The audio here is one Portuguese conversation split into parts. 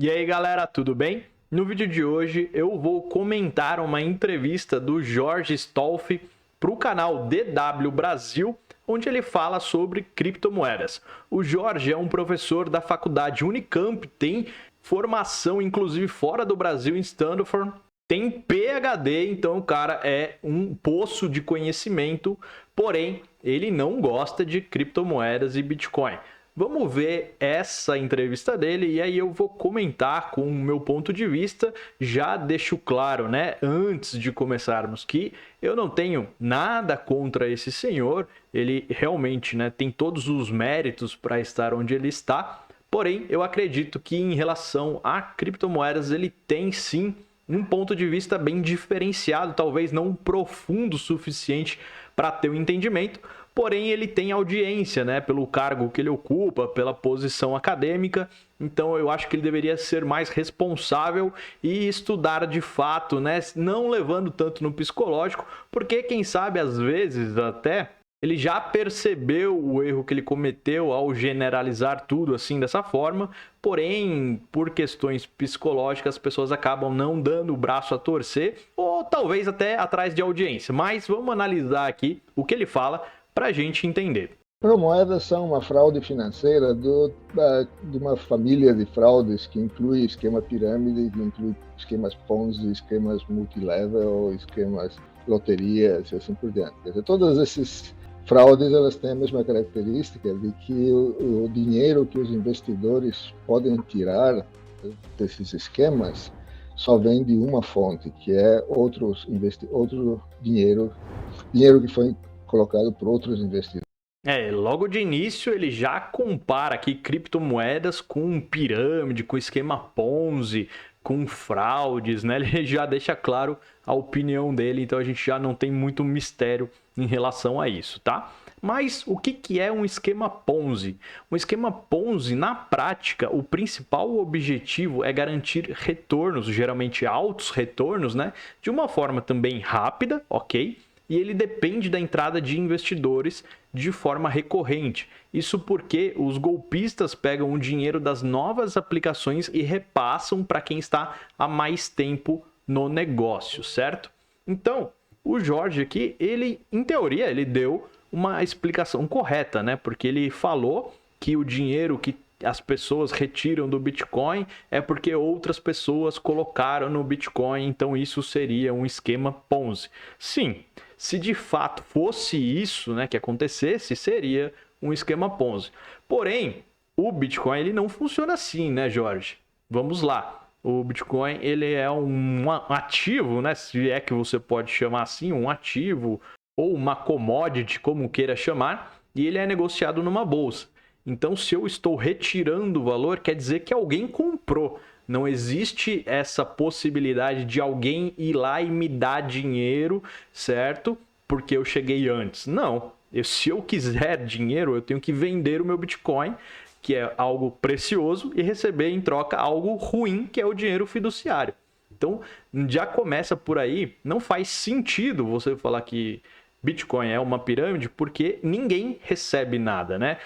E aí galera, tudo bem? No vídeo de hoje eu vou comentar uma entrevista do Jorge Stolfi para o canal DW Brasil, onde ele fala sobre criptomoedas. O Jorge é um professor da faculdade Unicamp, tem formação inclusive fora do Brasil em Stanford, tem PhD, então o cara é um poço de conhecimento, porém ele não gosta de criptomoedas e Bitcoin. Vamos ver essa entrevista dele e aí eu vou comentar com o meu ponto de vista. Já deixo claro, né, antes de começarmos, que eu não tenho nada contra esse senhor. Ele realmente, né, tem todos os méritos para estar onde ele está. Porém, eu acredito que em relação a criptomoedas ele tem sim um ponto de vista bem diferenciado, talvez não profundo o suficiente para ter um entendimento. Porém, ele tem audiência, né, pelo cargo que ele ocupa, pela posição acadêmica. Então, eu acho que ele deveria ser mais responsável e estudar de fato, né, não levando tanto no psicológico, porque quem sabe às vezes até ele já percebeu o erro que ele cometeu ao generalizar tudo assim dessa forma, porém, por questões psicológicas, as pessoas acabam não dando o braço a torcer ou talvez até atrás de audiência. Mas vamos analisar aqui o que ele fala para a gente entender. Criptomoedas são uma fraude financeira de uma família de fraudes que inclui esquema pirâmide, que inclui esquemas Ponzi, esquemas multilevel, esquemas loterias e assim por diante. Quer dizer, todas essas fraudes elas têm a mesma característica de que o dinheiro que os investidores podem tirar desses esquemas só vem de uma fonte, que é outro dinheiro que foi colocado por outros investidores. Logo de início ele já compara aqui criptomoedas com pirâmide, com esquema Ponzi, com fraudes, né? Ele já deixa claro a opinião dele, então a gente já não tem muito mistério em relação a isso, tá? Mas o que é um esquema Ponzi? Um esquema Ponzi, na prática, o principal objetivo é garantir retornos, geralmente altos retornos, né? De uma forma também rápida, ok? E ele depende da entrada de investidores de forma recorrente. Isso porque os golpistas pegam o dinheiro das novas aplicações e repassam para quem está há mais tempo no negócio, certo? Então, o Jorge aqui, ele, em teoria, ele deu uma explicação correta, né? Porque ele falou que o dinheiro que as pessoas retiram do Bitcoin é porque outras pessoas colocaram no Bitcoin, então isso seria um esquema Ponzi. Sim, se de fato fosse isso, né, que acontecesse, seria um esquema Ponzi. Porém, o Bitcoin ele não funciona assim, né, Jorge? Vamos lá. O Bitcoin ele é um ativo, né, se é que você pode chamar assim, um ativo ou uma commodity, como queira chamar, e ele é negociado numa bolsa. Então, se eu estou retirando o valor, quer dizer que alguém comprou. Não existe essa possibilidade de alguém ir lá e me dar dinheiro, certo? Porque eu cheguei antes. Não. Se eu quiser dinheiro, eu tenho que vender o meu Bitcoin, que é algo precioso, e receber em troca algo ruim, que é o dinheiro fiduciário. Então, já começa por aí. Não faz sentido você falar que Bitcoin é uma pirâmide, porque ninguém recebe nada, né?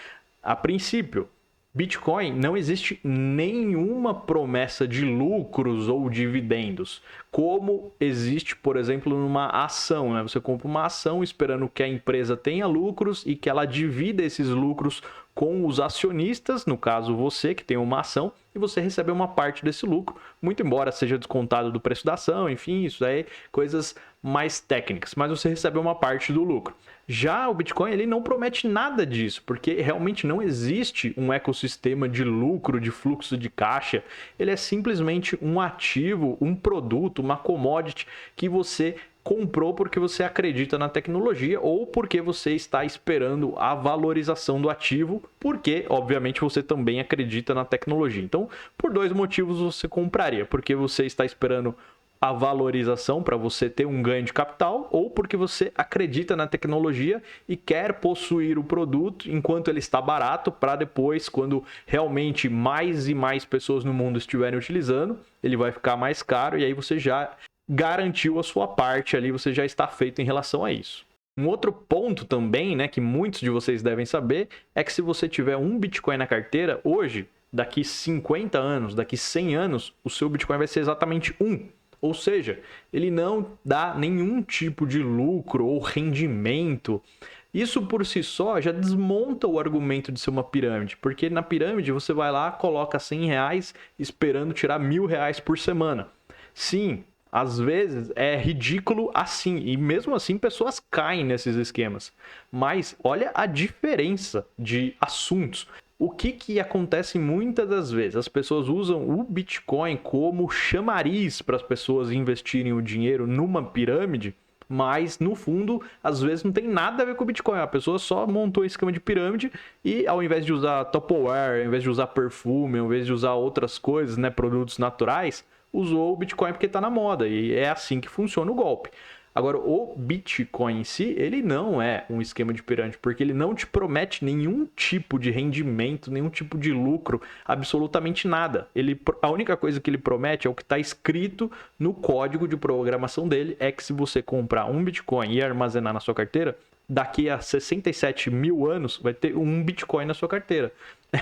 A princípio, Bitcoin não existe nenhuma promessa de lucros ou dividendos, como existe, por exemplo, numa ação, né? Você compra uma ação esperando que a empresa tenha lucros e que ela divida esses lucros com os acionistas, no caso você que tem uma ação, e você recebe uma parte desse lucro, muito embora seja descontado do preço da ação, enfim, isso aí, coisas mais técnicas, mas você recebe uma parte do lucro. Já o Bitcoin ele não promete nada disso, porque realmente não existe um ecossistema de lucro, de fluxo de caixa. Ele é simplesmente um ativo, um produto, uma commodity que você comprou porque você acredita na tecnologia ou porque você está esperando a valorização do ativo, porque, obviamente, você também acredita na tecnologia. Então, por dois motivos você compraria, porque você está esperando a valorização para você ter um ganho de capital ou porque você acredita na tecnologia e quer possuir o produto enquanto ele está barato para depois, quando realmente mais e mais pessoas no mundo estiverem utilizando, ele vai ficar mais caro e aí você já garantiu a sua parte ali, você já está feito em relação a isso. Um outro ponto também, né, que muitos de vocês devem saber, é que se você tiver um Bitcoin na carteira, hoje daqui 50 anos, daqui 100 anos, o seu Bitcoin vai ser exatamente 1. Ou seja, ele não dá nenhum tipo de lucro ou rendimento. Isso por si só já desmonta o argumento de ser uma pirâmide, porque na pirâmide você vai lá, coloca R$100 esperando tirar R$1.000 por semana. Sim, às vezes é ridículo assim, e mesmo assim pessoas caem nesses esquemas. Mas olha a diferença de assuntos. O que acontece muitas das vezes? As pessoas usam o Bitcoin como chamariz para as pessoas investirem o dinheiro numa pirâmide, mas no fundo, às vezes não tem nada a ver com o Bitcoin. A pessoa só montou esse esquema de pirâmide e ao invés de usar Tupperware, ao invés de usar perfume, ao invés de usar outras coisas, né, produtos naturais, usou o Bitcoin porque está na moda e é assim que funciona o golpe. Agora, o Bitcoin em si, ele não é um esquema de pirâmide, porque ele não te promete nenhum tipo de rendimento, nenhum tipo de lucro, absolutamente nada. A única coisa que ele promete é o que está escrito no código de programação dele, é que se você comprar um Bitcoin e armazenar na sua carteira, daqui a 67 mil anos vai ter um Bitcoin na sua carteira.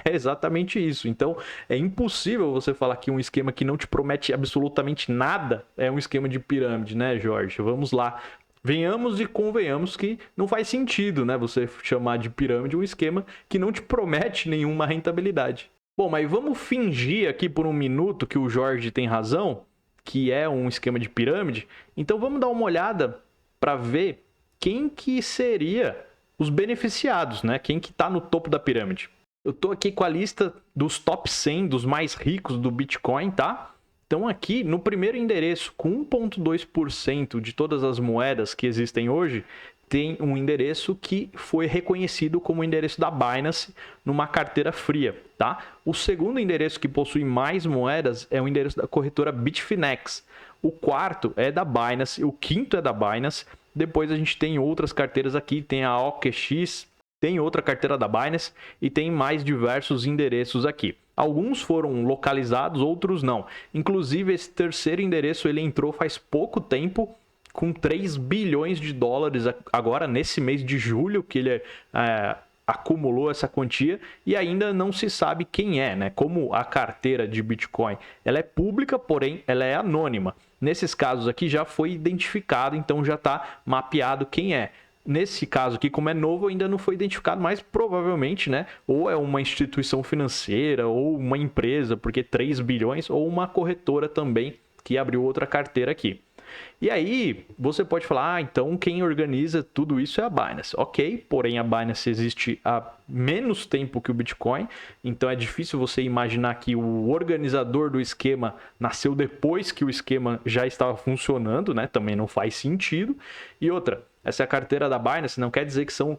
É exatamente isso. Então, é impossível você falar que um esquema que não te promete absolutamente nada é um esquema de pirâmide, né, Jorge? Vamos lá. Venhamos e convenhamos que não faz sentido, né, você chamar de pirâmide um esquema que não te promete nenhuma rentabilidade. Bom, mas vamos fingir aqui por um minuto que o Jorge tem razão, que é um esquema de pirâmide. Então, vamos dar uma olhada para ver quem que seria os beneficiados, né? Quem que está no topo da pirâmide. Eu estou aqui com a lista dos top 100 dos mais ricos do Bitcoin, tá? Então aqui no primeiro endereço, com 1,2% de todas as moedas que existem hoje, tem um endereço que foi reconhecido como o endereço da Binance numa carteira fria, tá? O segundo endereço que possui mais moedas é o endereço da corretora Bitfinex. O quarto é da Binance, o quinto é da Binance. Depois a gente tem outras carteiras aqui, tem a OKX, tem outra carteira da Binance e tem mais diversos endereços aqui. Alguns foram localizados, outros não. Inclusive, esse terceiro endereço ele entrou faz pouco tempo, com 3 bilhões de dólares agora nesse mês de julho, que ele acumulou essa quantia e ainda não se sabe quem é, né? Como a carteira de Bitcoin ela é pública, porém ela é anônima. Nesses casos aqui já foi identificado, então já está mapeado quem é. Nesse caso aqui, como é novo, ainda não foi identificado, mas provavelmente, né, ou é uma instituição financeira ou uma empresa, porque 3 bilhões, ou uma corretora também que abriu outra carteira aqui. E aí, você pode falar, então quem organiza tudo isso é a Binance. Ok, porém a Binance existe há menos tempo que o Bitcoin, então é difícil você imaginar que o organizador do esquema nasceu depois que o esquema já estava funcionando, né? Também não faz sentido. E outra, essa é a carteira da Binance, não quer dizer que são...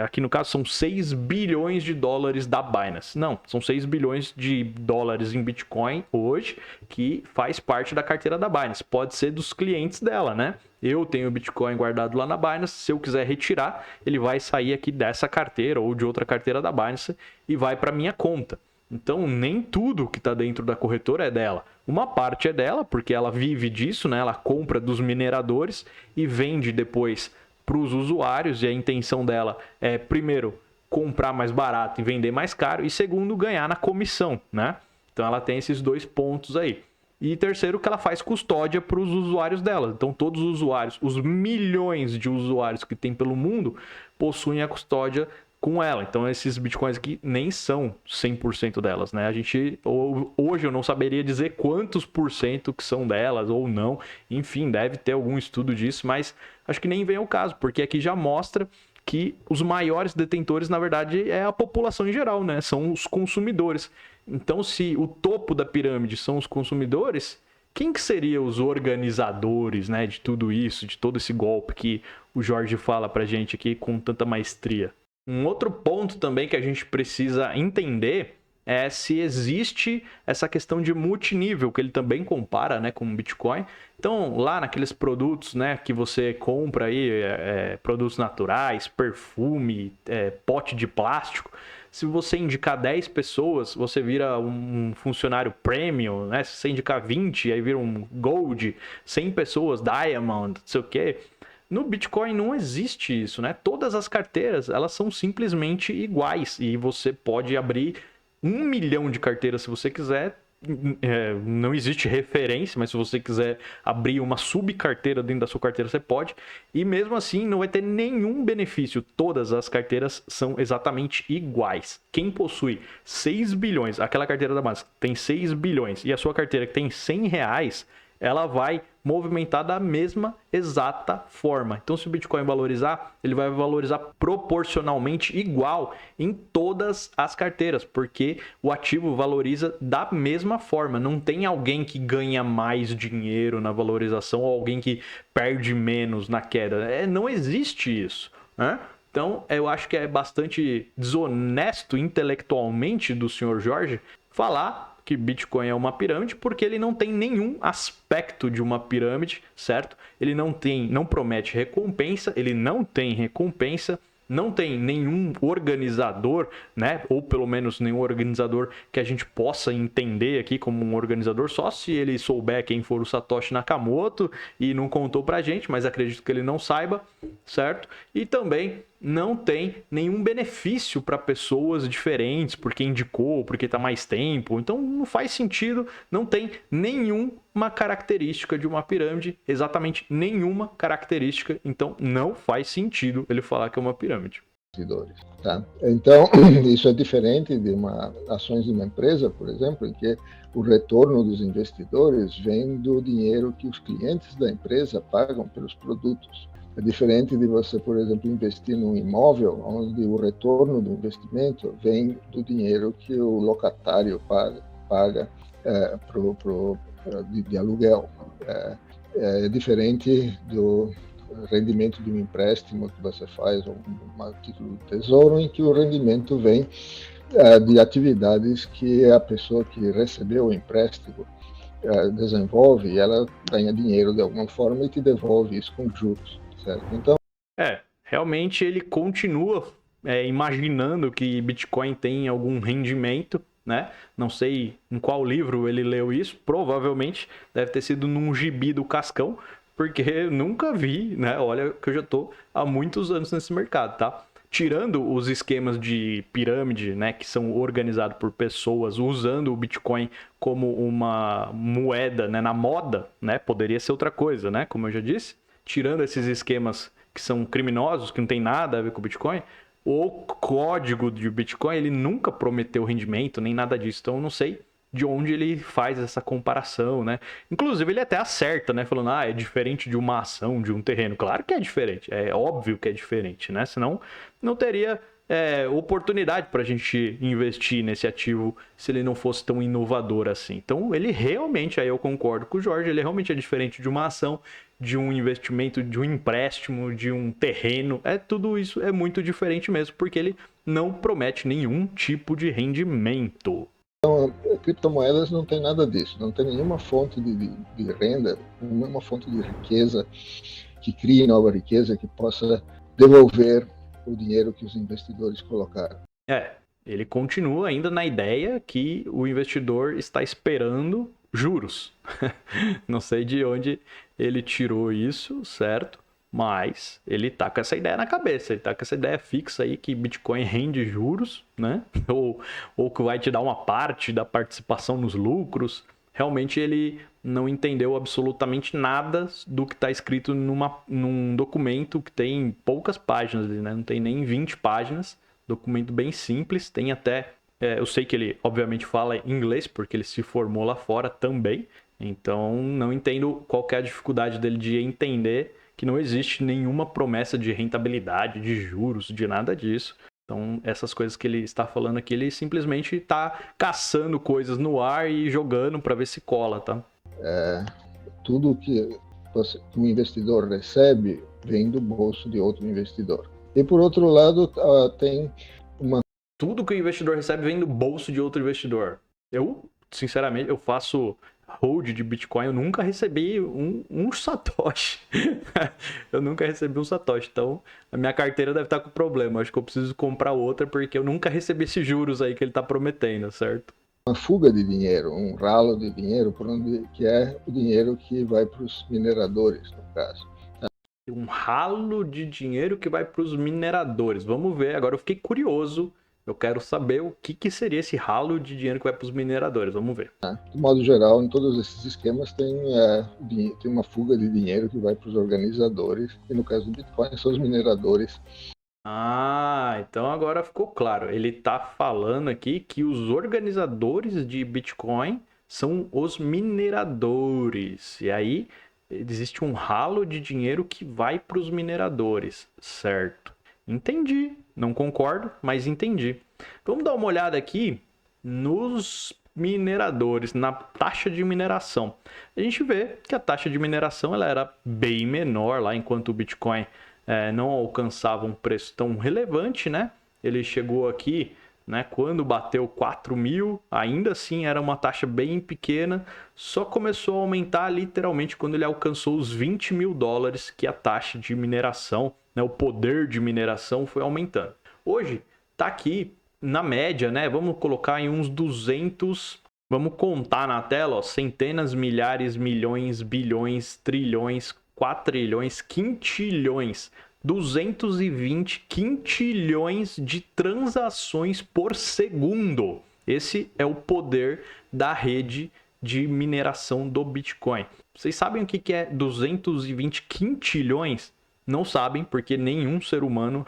aqui no caso são 6 bilhões de dólares da Binance. Não, são 6 bilhões de dólares em Bitcoin hoje, que faz parte da carteira da Binance. Pode ser dos clientes dela, né? Eu tenho o Bitcoin guardado lá na Binance, se eu quiser retirar, ele vai sair aqui dessa carteira ou de outra carteira da Binance e vai para minha conta. Então, nem tudo que está dentro da corretora é dela. Uma parte é dela, porque ela vive disso, né? Ela compra dos mineradores e vende depois para os usuários, e a intenção dela é, primeiro, comprar mais barato e vender mais caro, e segundo, ganhar na comissão, né? Então ela tem esses dois pontos aí. E terceiro, que ela faz custódia para os usuários dela. Então todos os usuários, os milhões de usuários que tem pelo mundo, possuem a custódia com ela. Então esses bitcoins aqui nem são 100% delas, né? Hoje eu não saberia dizer quantos por cento que são delas ou não. Enfim, deve ter algum estudo disso, mas acho que nem vem ao caso, porque aqui já mostra que os maiores detentores, na verdade, é a população em geral, né? São os consumidores. Então, se o topo da pirâmide são os consumidores, quem que seriam os organizadores, né, de tudo isso, de todo esse golpe que o Jorge fala pra gente aqui com tanta maestria? Um outro ponto também que a gente precisa entender é se existe essa questão de multinível, que ele também compara, né, com o Bitcoin. Então, lá naqueles produtos, né, que você compra aí, produtos naturais, perfume, pote de plástico, se você indicar 10 pessoas, você vira um funcionário premium, né? Se você indicar 20, aí vira um gold, 100 pessoas, diamond, não sei o quê. No Bitcoin não existe isso, né? Todas as carteiras, elas são simplesmente iguais e você pode abrir 1 milhão de carteiras se você quiser. Não existe referência, mas se você quiser abrir uma subcarteira dentro da sua carteira, você pode. E mesmo assim, não vai ter nenhum benefício. Todas as carteiras são exatamente iguais. Quem possui 6 bilhões, aquela carteira da Mask tem 6 bilhões, e a sua carteira que tem 100 reais, ela vai movimentar da mesma exata forma. Então, se o Bitcoin valorizar, ele vai valorizar proporcionalmente igual em todas as carteiras, porque o ativo valoriza da mesma forma. Não tem alguém que ganha mais dinheiro na valorização ou alguém que perde menos na queda. Não existe isso, né? Então, eu acho que é bastante desonesto intelectualmente do senhor Jorge falar que Bitcoin é uma pirâmide, porque ele não tem nenhum aspecto de uma pirâmide, certo? Ele não promete recompensa, ele não tem recompensa, não tem nenhum organizador, né? Ou pelo menos nenhum organizador que a gente possa entender aqui como um organizador, só se ele souber quem for o Satoshi Nakamoto e não contou pra gente, mas acredito que ele não saiba, certo? E também não tem nenhum benefício para pessoas diferentes, porque indicou, porque está mais tempo. Então não faz sentido, não tem nenhuma característica de uma pirâmide, exatamente nenhuma característica. Então não faz sentido ele falar que é uma pirâmide. Tá? Então, isso é diferente de ações de uma empresa, por exemplo, em que o retorno dos investidores vem do dinheiro que os clientes da empresa pagam pelos produtos. É diferente de você, por exemplo, investir num imóvel, onde o retorno do investimento vem do dinheiro que o locatário paga de aluguel. É diferente do rendimento de um empréstimo que você faz, um título de tesouro, em que o rendimento vem de atividades que a pessoa que recebeu o empréstimo desenvolve, e ela ganha dinheiro de alguma forma e te devolve isso com juros. Certo? Então, realmente ele continua imaginando que Bitcoin tem algum rendimento, né? Não sei em qual livro ele leu isso, provavelmente deve ter sido num gibi do Cascão, porque eu nunca vi, né? Olha que eu já tô há muitos anos nesse mercado, tá? Tirando os esquemas de pirâmide, né, que são organizados por pessoas usando o Bitcoin como uma moeda, né, na moda, né? Poderia ser outra coisa, né? Como eu já disse. Tirando esses esquemas que são criminosos, que não tem nada a ver com o Bitcoin, o código de Bitcoin, ele nunca prometeu rendimento, nem nada disso. Então, eu não sei de onde ele faz essa comparação, né? Inclusive, ele até acerta, né? Falando, é diferente de uma ação, de um terreno. Claro que é diferente, é óbvio que é diferente, né? Senão, não teria oportunidade para a gente investir nesse ativo se ele não fosse tão inovador assim. Então, ele realmente, aí eu concordo com o Jorge, ele realmente é diferente de uma ação, de um investimento, de um empréstimo, de um terreno. Tudo isso é muito diferente mesmo, porque ele não promete nenhum tipo de rendimento. Então, criptomoedas não tem nada disso, não tem nenhuma fonte de renda, nenhuma fonte de riqueza que crie nova riqueza, que possa devolver o dinheiro que os investidores colocaram. Ele continua ainda na ideia que o investidor está esperando juros. Não sei de onde ele tirou isso, certo? Mas ele tá com essa ideia na cabeça, ele tá com essa ideia fixa aí que Bitcoin rende juros, né? Ou que vai te dar uma parte da participação nos lucros. Realmente ele não entendeu absolutamente nada do que está escrito num documento que tem poucas páginas, né? Não tem nem 20 páginas, documento bem simples, tem até... eu sei que ele, obviamente, fala inglês, porque ele se formou lá fora também, então não entendo qual que é a dificuldade dele de entender que não existe nenhuma promessa de rentabilidade, de juros, de nada disso. Então, essas coisas que ele está falando aqui, ele simplesmente está caçando coisas no ar e jogando para ver se cola, tá? Tudo que um investidor recebe vem do bolso de outro investidor. E, por outro lado, tem uma... Tudo que o investidor recebe vem do bolso de outro investidor. Eu, sinceramente, eu faço hold de Bitcoin, eu nunca recebi um satoshi. Eu nunca recebi um satoshi, então a minha carteira deve estar com problema. Acho que eu preciso comprar outra, porque eu nunca recebi esses juros aí que ele está prometendo, certo? Uma fuga de dinheiro, um ralo de dinheiro, que é o dinheiro que vai para os mineradores, no caso. Um ralo de dinheiro que vai para os mineradores. Vamos ver, agora eu fiquei curioso Eu quero saber o que seria esse ralo de dinheiro que vai para os mineradores. Vamos ver. De modo geral, em todos esses esquemas tem uma fuga de dinheiro que vai para os organizadores, e no caso do Bitcoin são os mineradores. Ah, então agora ficou claro. Ele está falando aqui que os organizadores de Bitcoin são os mineradores. E aí existe um ralo de dinheiro que vai para os mineradores, certo? Entendi. Não concordo, mas entendi. Vamos dar uma olhada aqui nos mineradores, na taxa de mineração. A gente vê que a taxa de mineração ela era bem menor lá enquanto o Bitcoin não alcançava um preço tão relevante, né? Ele chegou aqui, né, quando bateu 4 mil, ainda assim era uma taxa bem pequena, só começou a aumentar literalmente quando ele alcançou os 20 mil dólares, que a taxa de mineração, né, o poder de mineração foi aumentando. Hoje tá aqui na média, né? Vamos colocar em uns 200, vamos contar na tela, ó, centenas, milhares, milhões, bilhões, trilhões, quatrilhões, quintilhões, 220 quintilhões de transações por segundo. Esse é o poder da rede de mineração do Bitcoin. Vocês sabem o que é 220 quintilhões? Não sabem, porque nenhum ser humano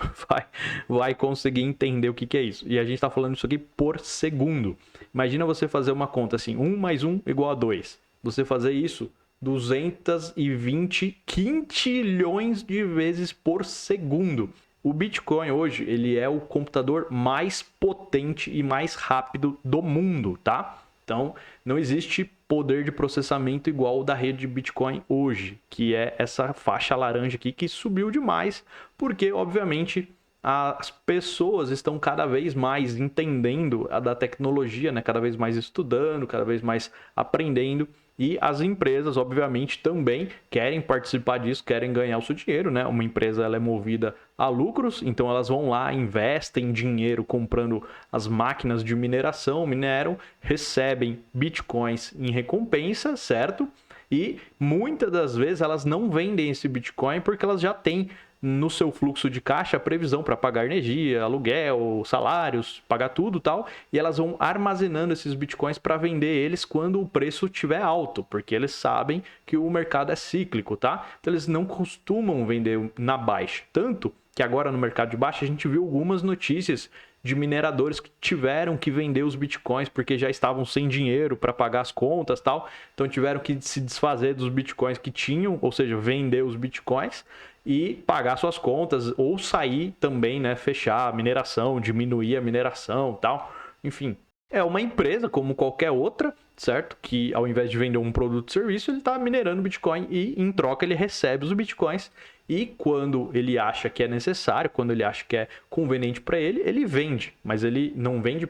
vai conseguir entender o que é isso. E a gente está falando isso aqui por segundo. Imagina você fazer uma conta assim, 1 mais 1 igual a 2. Você fazer isso 220 quintilhões de vezes por segundo. O Bitcoin hoje, ele é o computador mais potente e mais rápido do mundo, tá? Então, não existe poder de processamento igual ao da rede de Bitcoin hoje, que é essa faixa laranja aqui que subiu demais, porque, obviamente, as pessoas estão cada vez mais entendendo a da tecnologia, né? Cada vez mais estudando, cada vez mais aprendendo. E as empresas, obviamente, também querem participar disso, querem ganhar o seu dinheiro, né? Uma empresa ela é movida a lucros, então elas vão lá, investem dinheiro comprando as máquinas de mineração, mineram, recebem bitcoins em recompensa, certo? E muitas das vezes elas não vendem esse bitcoin porque elas já têm no seu fluxo de caixa a previsão para pagar energia, aluguel, salários, pagar tudo e tal, e elas vão armazenando esses bitcoins para vender eles quando o preço estiver alto, porque eles sabem que o mercado é cíclico, tá? Então eles não costumam vender na baixa, tanto que agora no mercado de baixa a gente viu algumas notícias de mineradores que tiveram que vender os bitcoins porque já estavam sem dinheiro para pagar as contas e tal, então tiveram que se desfazer dos bitcoins que tinham, ou seja, vender os bitcoins e pagar suas contas ou sair também, né, fechar a mineração, diminuir a mineração, tal. Enfim, é uma empresa como qualquer outra, certo? Que ao invés de vender um produto ou serviço, ele está minerando Bitcoin e em troca ele recebe os Bitcoins. E quando ele acha que é necessário, quando ele acha que é conveniente para ele, ele vende. Mas ele não vende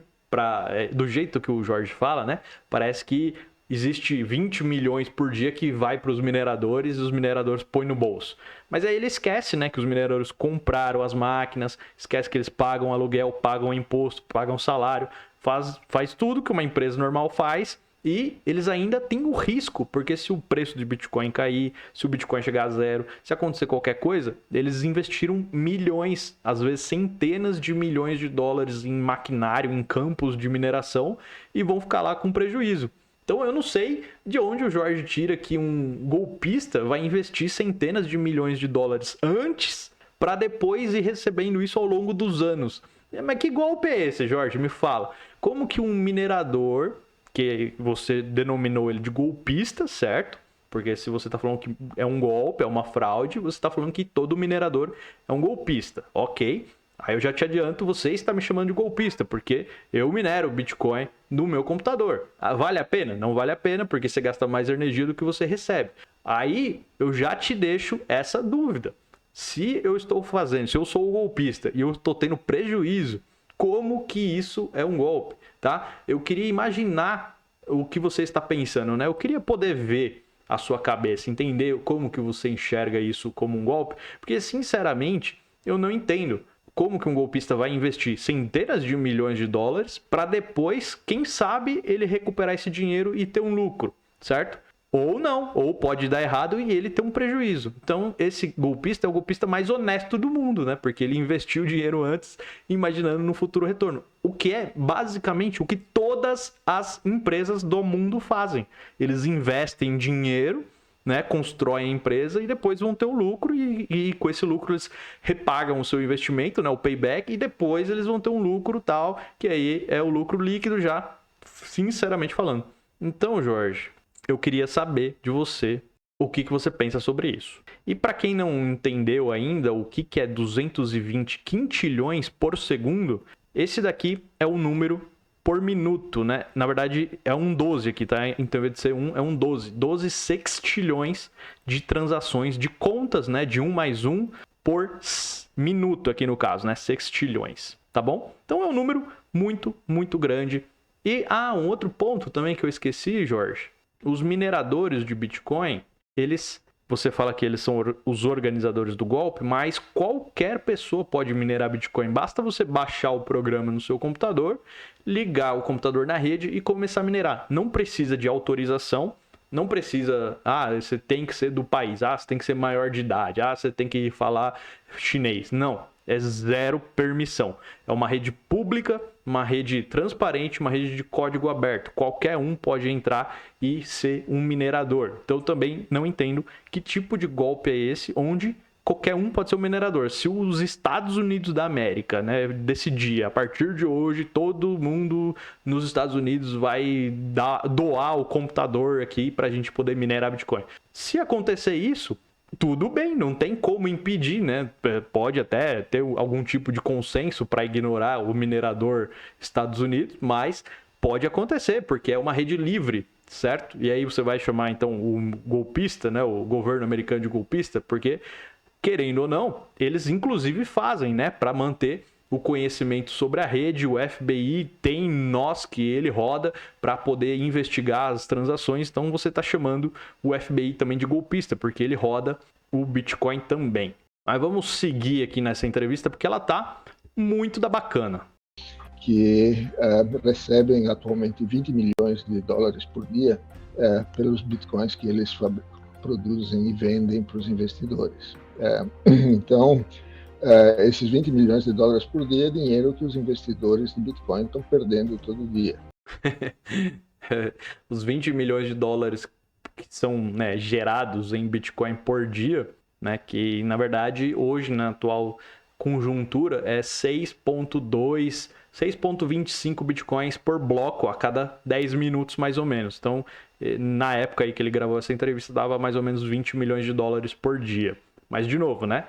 do jeito que o Jorge fala, né? Parece que existe 20 milhões por dia que vai para os mineradores e os mineradores põem no bolso. Mas aí ele esquece, né, que os mineradores compraram as máquinas, esquece que eles pagam aluguel, pagam imposto, pagam salário, faz tudo que uma empresa normal faz. E eles ainda têm o risco, porque se o preço de Bitcoin cair, se o Bitcoin chegar a zero, se acontecer qualquer coisa, eles investiram milhões, às vezes centenas de milhões de dólares em maquinário, em campos de mineração e vão ficar lá com prejuízo. Então eu não sei de onde o Jorge tira que um golpista vai investir centenas de milhões de dólares antes para depois ir recebendo isso ao longo dos anos. Mas que golpe é esse, Jorge? Me fala. Como que um minerador, que você denominou ele de golpista, certo? Porque se você está falando que é um golpe, é uma fraude, você está falando que todo minerador é um golpista. Ok. Aí eu já te adianto, você está me chamando de golpista, porque eu minero Bitcoin no meu computador. Vale a pena? Não vale a pena, porque você gasta mais energia do que você recebe. Aí eu já te deixo essa dúvida. Se eu estou fazendo, se eu sou o golpista e eu estou tendo prejuízo, como que isso é um golpe, tá? Eu queria imaginar o que você está pensando, né? Eu queria poder ver a sua cabeça, entender como que você enxerga isso como um golpe, porque sinceramente eu não entendo. Como que um golpista vai investir centenas de milhões de dólares para depois, quem sabe, ele recuperar esse dinheiro e ter um lucro, certo? Ou não, ou pode dar errado e ele ter um prejuízo. Então, esse golpista é o golpista mais honesto do mundo, né? Porque ele investiu dinheiro antes, imaginando no futuro retorno. O que é basicamente o que todas as empresas do mundo fazem. Eles investem dinheiro, né, constroem a empresa e depois vão ter o lucro e com esse lucro eles repagam o seu investimento, né, o payback, e depois eles vão ter um lucro tal, que aí é o lucro líquido já, sinceramente falando. Então, Jorge, eu queria saber de você o que você pensa sobre isso. E para quem não entendeu ainda o que é 220 quintilhões por segundo, esse daqui é o número por minuto, né? Na verdade, é um 12 aqui, tá? Então, ao invés de ser um, é um 12. 12 sextilhões de transações, de contas, né? De 1 mais 1 por minuto aqui no caso, né? Sextilhões, tá bom? Então, é um número muito, muito grande. E, um outro ponto também que eu esqueci, Jorge. Os mineradores de Bitcoin, você fala que eles são os organizadores do golpe, mas qualquer pessoa pode minerar Bitcoin. Basta você baixar o programa no seu computador, ligar o computador na rede e começar a minerar. Não precisa de autorização, não precisa, você tem que ser do país, você tem que ser maior de idade, você tem que falar chinês. Não, é zero permissão. É uma rede pública, uma rede transparente, uma rede de código aberto. Qualquer um pode entrar e ser um minerador. Então eu também não entendo que tipo de golpe é esse, onde qualquer um pode ser um minerador. Se os Estados Unidos da América, né, decidir, a partir de hoje, todo mundo nos Estados Unidos vai doar o computador aqui para a gente poder minerar Bitcoin. Se acontecer isso, tudo bem, não tem como impedir, né? Pode até ter algum tipo de consenso para ignorar o minerador Estados Unidos, mas pode acontecer, porque é uma rede livre, certo? E aí você vai chamar, então, o golpista, né? O governo americano de golpista, porque, querendo ou não, eles inclusive fazem, né? Para manter o conhecimento sobre a rede, o FBI tem nós que ele roda para poder investigar as transações. Então você está chamando o FBI também de golpista, porque ele roda o Bitcoin também. Mas vamos seguir aqui nessa entrevista, porque ela tá muito da bacana. Que recebem atualmente 20 milhões de dólares por dia pelos bitcoins que eles produzem e vendem para os investidores. Então, esses 20 milhões de dólares por dia é dinheiro que os investidores de Bitcoin estão perdendo todo dia. Os 20 milhões de dólares que são, né, gerados em Bitcoin por dia, né, que na verdade hoje na atual conjuntura é 6,25 Bitcoins por bloco a cada 10 minutos mais ou menos. Então, na época aí que ele gravou essa entrevista, dava mais ou menos 20 milhões de dólares por dia. Mas, de novo, né?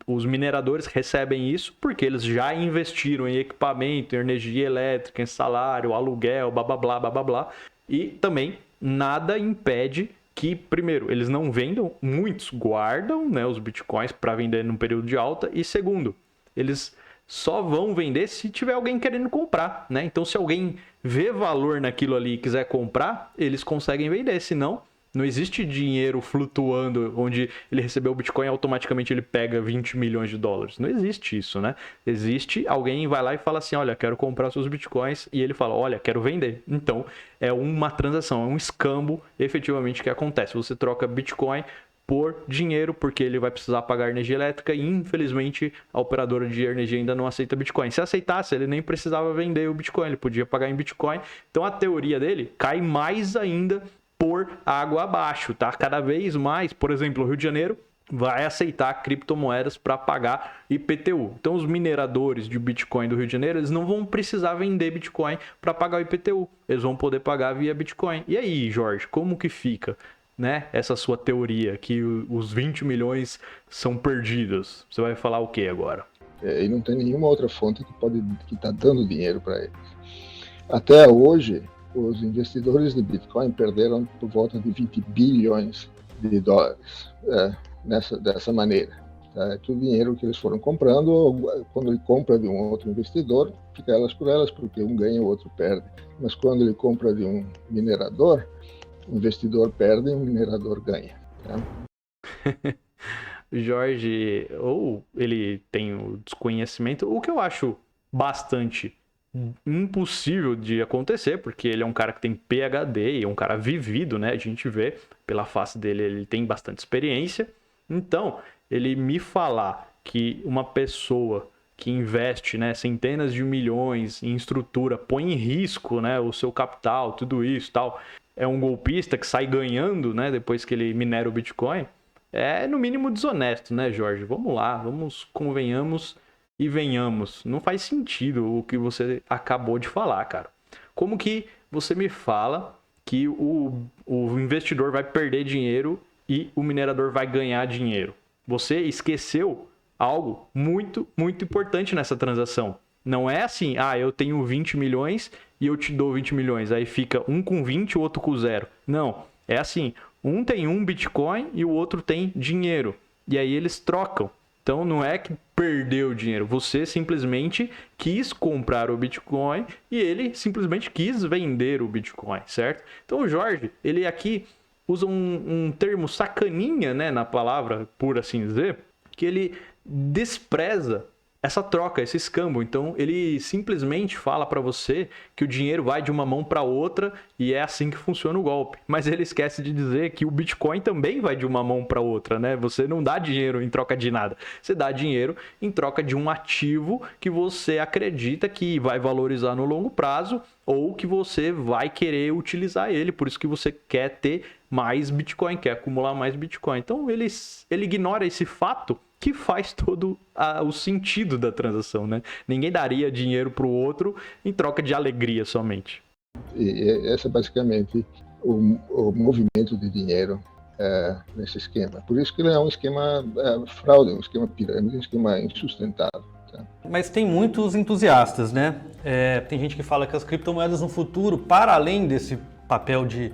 Os mineradores recebem isso porque eles já investiram em equipamento, em energia elétrica, em salário, aluguel, blá, blá, blá, blá, blá, blá. E também nada impede que, primeiro, eles não vendam, muitos guardam, né, os bitcoins para vender num período de alta. E segundo, eles só vão vender se tiver alguém querendo comprar, né? Então, se alguém vê valor naquilo ali e quiser comprar, eles conseguem vender, senão não existe dinheiro flutuando onde ele recebeu o Bitcoin e automaticamente ele pega 20 milhões de dólares. Não existe isso, né? Existe alguém vai lá e fala assim, olha, quero comprar seus Bitcoins, e ele fala, olha, quero vender. Então, é uma transação, é um escambo efetivamente que acontece. Você troca Bitcoin por dinheiro, porque ele vai precisar pagar energia elétrica e, infelizmente, a operadora de energia ainda não aceita Bitcoin. Se aceitasse, ele nem precisava vender o Bitcoin, ele podia pagar em Bitcoin. Então, a teoria dele cai mais ainda por água abaixo, tá? Cada vez mais, por exemplo, o Rio de Janeiro vai aceitar criptomoedas para pagar IPTU. Então, os mineradores de Bitcoin do Rio de Janeiro, eles não vão precisar vender Bitcoin para pagar o IPTU. Eles vão poder pagar via Bitcoin. E aí, Jorge, como que fica, né, essa sua teoria que os 20 milhões são perdidos? Você vai falar o que agora? E não tem nenhuma outra fonte que está dando dinheiro para eles. Até hoje, os investidores de Bitcoin perderam por volta de 20 bilhões de dólares dessa maneira. É tudo dinheiro que eles foram comprando. Quando ele compra de um outro investidor, fica elas por elas, porque um ganha e o outro perde. Mas quando ele compra de um minerador, o investidor perde e o minerador ganha. Tá? Jorge, ou ele tem o desconhecimento, o que eu acho bastante impossível de acontecer, porque ele é um cara que tem PhD e é um cara vivido, né? A gente vê pela face dele, ele tem bastante experiência. Então, ele me falar que uma pessoa que investe, né, centenas de milhões em estrutura, põe em risco, né, o seu capital, tudo isso, tal, é um golpista que sai ganhando, né, depois que ele minera o Bitcoin, é no mínimo desonesto, né, Jorge? Vamos lá, vamos, convenhamos e venhamos. Não faz sentido o que você acabou de falar, cara. Como que você me fala que o investidor vai perder dinheiro e o minerador vai ganhar dinheiro? Você esqueceu algo muito, muito importante nessa transação. Não é assim, eu tenho 20 milhões e eu te dou 20 milhões. Aí fica um com 20 e o outro com 0. Não, é assim, um tem um Bitcoin e o outro tem dinheiro. E aí eles trocam. Então não é que perdeu dinheiro, você simplesmente quis comprar o Bitcoin e ele simplesmente quis vender o Bitcoin, certo? Então o Jorge, ele aqui usa um termo sacaninha, né, na palavra, por assim dizer, que ele despreza essa troca, esse escambo. Então ele simplesmente fala para você que o dinheiro vai de uma mão para outra e é assim que funciona o golpe. Mas ele esquece de dizer que o Bitcoin também vai de uma mão para outra, né? Você não dá dinheiro em troca de nada. Você dá dinheiro em troca de um ativo que você acredita que vai valorizar no longo prazo ou que você vai querer utilizar ele. Por isso que você quer ter mais Bitcoin, quer acumular mais Bitcoin. Então ele ignora esse fato que faz todo o sentido da transação, né? Ninguém daria dinheiro para o outro em troca de alegria somente. E esse é basicamente o movimento de dinheiro nesse esquema. Por isso que ele é um esquema fraude, um esquema pirâmide, um esquema insustentável. Tá? Mas tem muitos entusiastas, né? Tem gente que fala que as criptomoedas no futuro, para além desse papel de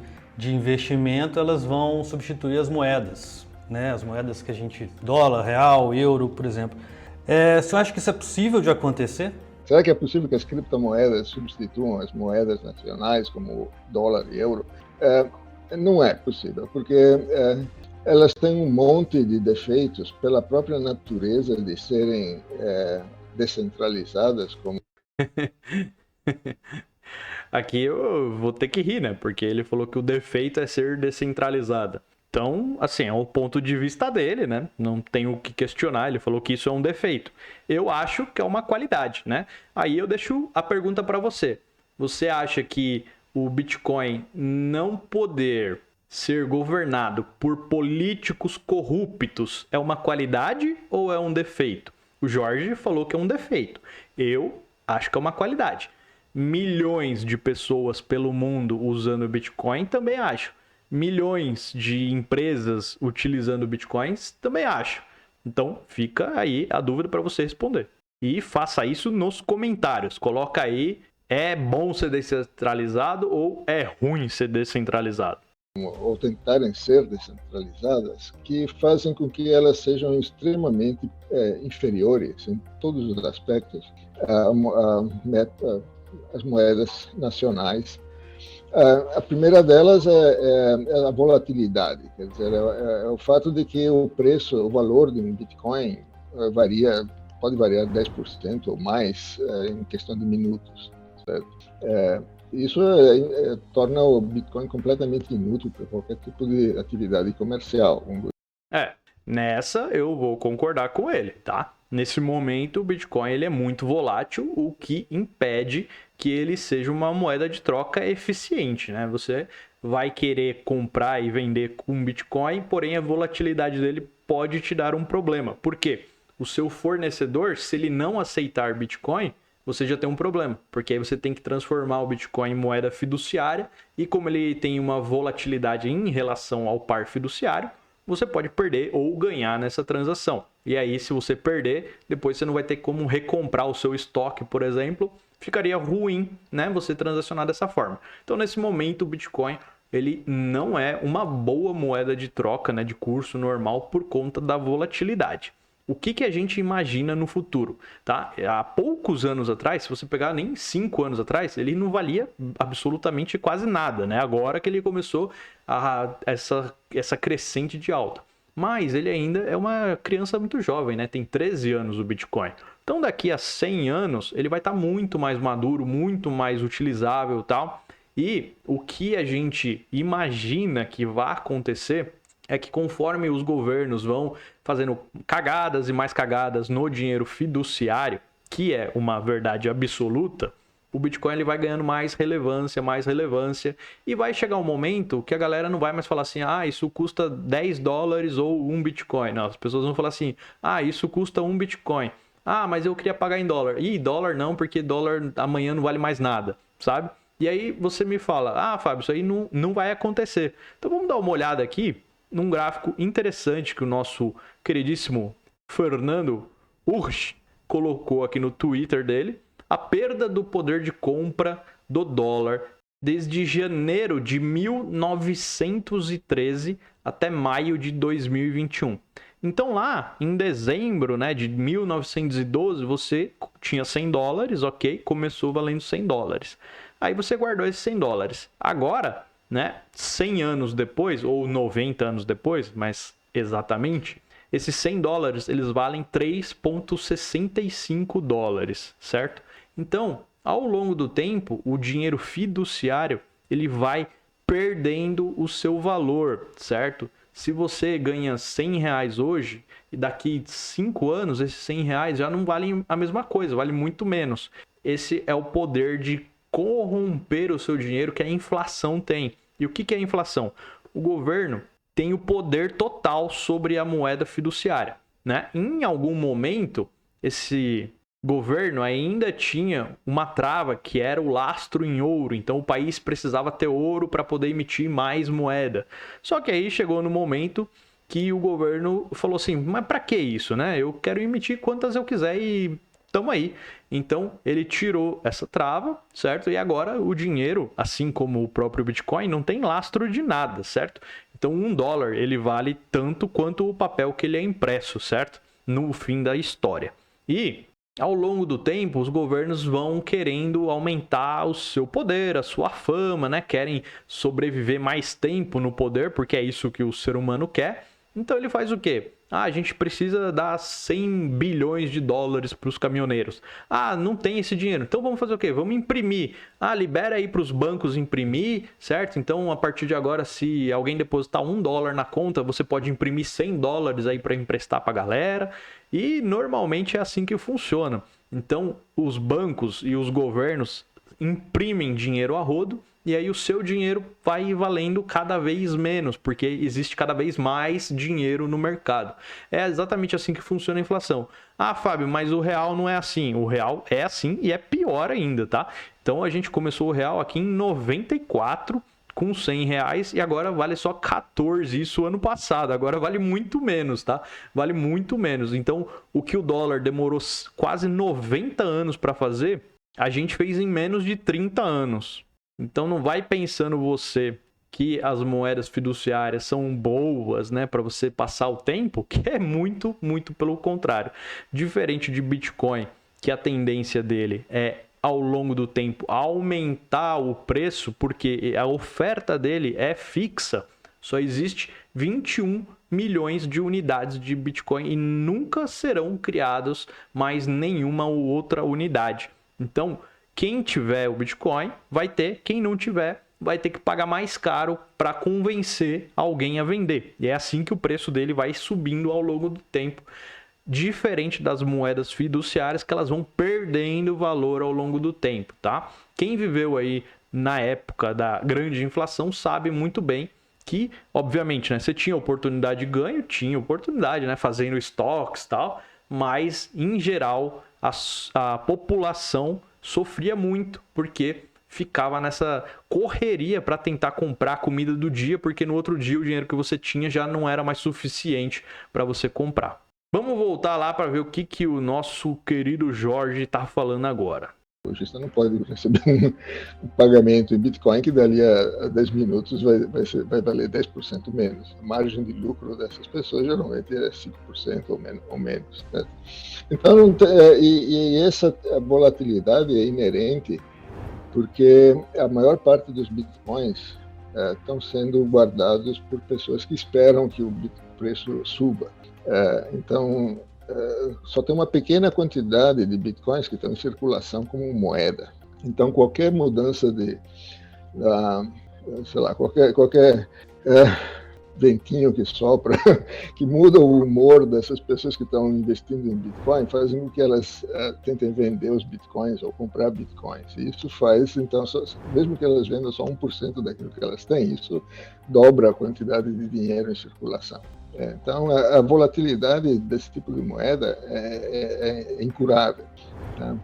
investimento, elas vão substituir as moedas. Né, as moedas que a gente... dólar, real, euro, por exemplo. Você acha que isso é possível de acontecer? Será que é possível que as criptomoedas substituam as moedas nacionais, como dólar e euro? Não é possível, porque elas têm um monte de defeitos pela própria natureza de serem descentralizadas. Como... Aqui eu vou ter que rir, né? Porque ele falou que o defeito é ser descentralizada. Então, assim, é o ponto de vista dele, né? Não tem o que questionar, ele falou que isso é um defeito. Eu acho que é uma qualidade, né? Aí eu deixo a pergunta para você. Você acha que o Bitcoin não poder ser governado por políticos corruptos é uma qualidade ou é um defeito? O Jorge falou que é um defeito. Eu acho que é uma qualidade. Milhões de pessoas pelo mundo usando o Bitcoin também acho. Milhões de empresas utilizando bitcoins, também acho. Então, fica aí a dúvida para você responder. E faça isso nos comentários. Coloca aí, é bom ser descentralizado ou é ruim ser descentralizado? Ou tentarem ser descentralizadas, que fazem com que elas sejam extremamente inferiores em todos os aspectos às moedas nacionais. A primeira delas é a volatilidade, quer dizer, é o fato de que o preço, o valor de um Bitcoin pode variar 10% ou mais em questão de minutos, certo? Isso torna o Bitcoin completamente inútil para qualquer tipo de atividade comercial. Nessa eu vou concordar com ele, tá? Nesse momento, o Bitcoin ele é muito volátil, o que impede que ele seja uma moeda de troca eficiente, né? Você vai querer comprar e vender com Bitcoin, porém a volatilidade dele pode te dar um problema. Por quê? O seu fornecedor, se ele não aceitar Bitcoin, você já tem um problema, porque aí você tem que transformar o Bitcoin em moeda fiduciária e como ele tem uma volatilidade em relação ao par fiduciário, você pode perder ou ganhar nessa transação. E aí, se você perder, depois você não vai ter como recomprar o seu estoque, por exemplo. Ficaria ruim, né, você transacionar dessa forma. Então, nesse momento, o Bitcoin ele não é uma boa moeda de troca, né, de curso normal por conta da volatilidade. O que a gente imagina no futuro? Tá? Há poucos anos atrás, se você pegar nem 5 anos atrás, ele não valia absolutamente quase nada, né? Agora que ele começou essa crescente de alta. Mas ele ainda é uma criança muito jovem, né? Tem 13 anos o Bitcoin. Então daqui a 100 anos ele vai estar muito mais maduro, muito mais utilizável e tal. E o que a gente imagina que vai acontecer é que conforme os governos vão fazendo cagadas e mais cagadas no dinheiro fiduciário, que é uma verdade absoluta, o Bitcoin ele vai ganhando mais relevância, e vai chegar um momento que a galera não vai mais falar assim, isso custa $10 ou 1 Bitcoin. Não, as pessoas vão falar assim, isso custa 1 Bitcoin. Mas eu queria pagar em dólar. Dólar não, porque dólar amanhã não vale mais nada, sabe? E aí você me fala, Fábio, isso aí não vai acontecer. Então vamos dar uma olhada aqui num gráfico interessante que o nosso queridíssimo Fernando Urch colocou aqui no Twitter dele. A perda do poder de compra do dólar desde janeiro de 1913 até maio de 2021. Então lá em dezembro, de 1912, você tinha $100, ok? Começou valendo $100. Aí você guardou esses $100. Agora, 100 anos depois, ou 90 anos depois, mais exatamente, esses $100 eles valem $3,65, certo? Então, ao longo do tempo, o dinheiro fiduciário ele vai perdendo o seu valor, certo? Se você ganha R$100 hoje e daqui 5 anos esses R$100 já não valem a mesma coisa, vale muito menos. Esse é o poder de corromper o seu dinheiro que a inflação tem. E o que é a inflação? O governo tem o poder total sobre a moeda fiduciária, Em algum momento, esse governo ainda tinha uma trava que era o lastro em ouro, então o país precisava ter ouro para poder emitir mais moeda. Só que aí chegou no momento que o governo falou assim, mas para que isso, Eu quero emitir quantas eu quiser e tamo aí. Então ele tirou essa trava, certo? E agora o dinheiro, assim como o próprio Bitcoin, não tem lastro de nada, certo? Então $1 ele vale tanto quanto o papel que ele é impresso, certo? No fim da história. E ao longo do tempo, os governos vão querendo aumentar o seu poder, a sua fama, Querem sobreviver mais tempo no poder, porque é isso que o ser humano quer. Então ele faz o quê? A gente precisa dar $100 bilhões para os caminhoneiros. Não tem esse dinheiro. Então vamos fazer o quê? Vamos imprimir. Libera aí para os bancos imprimir, certo? Então a partir de agora, se alguém depositar $1 na conta, você pode imprimir $100 aí para emprestar para a galera. E normalmente é assim que funciona. Então os bancos e os governos imprimem dinheiro a rodo. E aí o seu dinheiro vai valendo cada vez menos, porque existe cada vez mais dinheiro no mercado. É exatamente assim que funciona a inflação. Fábio, mas o real não é assim. O real é assim e é pior ainda, tá? Então a gente começou o real aqui em 94 com R$100 e agora vale só 14, isso ano passado. Agora vale muito menos, tá? Vale muito menos. Então o que o dólar demorou quase 90 anos para fazer, a gente fez em menos de 30 anos. Então não vai pensando você que as moedas fiduciárias são boas, para você passar o tempo, que é muito, muito pelo contrário. Diferente de Bitcoin, que a tendência dele é, ao longo do tempo, aumentar o preço, porque a oferta dele é fixa. Só existe 21 milhões de unidades de Bitcoin e nunca serão criadas mais nenhuma outra unidade. Então, quem tiver o Bitcoin vai ter, quem não tiver vai ter que pagar mais caro para convencer alguém a vender. E é assim que o preço dele vai subindo ao longo do tempo, diferente das moedas fiduciárias que elas vão perdendo valor ao longo do tempo, tá? Quem viveu aí na época da grande inflação sabe muito bem que, obviamente, você tinha oportunidade de ganho, tinha oportunidade, fazendo estoques e tal, mas, em geral, a população sofria muito, porque ficava nessa correria para tentar comprar a comida do dia, porque no outro dia o dinheiro que você tinha já não era mais suficiente para você comprar. Vamos voltar lá para ver o que o nosso querido Jorge está falando agora. Hoje você não pode receber um pagamento em Bitcoin que dali a 10 minutos vai valer 10% menos. A margem de lucro dessas pessoas geralmente é 5% ou menos. Então, essa volatilidade é inerente porque a maior parte dos Bitcoins estão sendo guardados por pessoas que esperam que o preço suba. Então, só tem uma pequena quantidade de bitcoins que estão em circulação como moeda. Então, qualquer mudança sei lá, qualquer ventinho que sopra, que muda o humor dessas pessoas que estão investindo em Bitcoin, fazem com que elas tentem vender os Bitcoins ou comprar Bitcoins. E isso faz, então, mesmo que elas vendam só 1% daquilo que elas têm, isso dobra a quantidade de dinheiro em circulação. Então, a volatilidade desse tipo de moeda é incurável. Tá?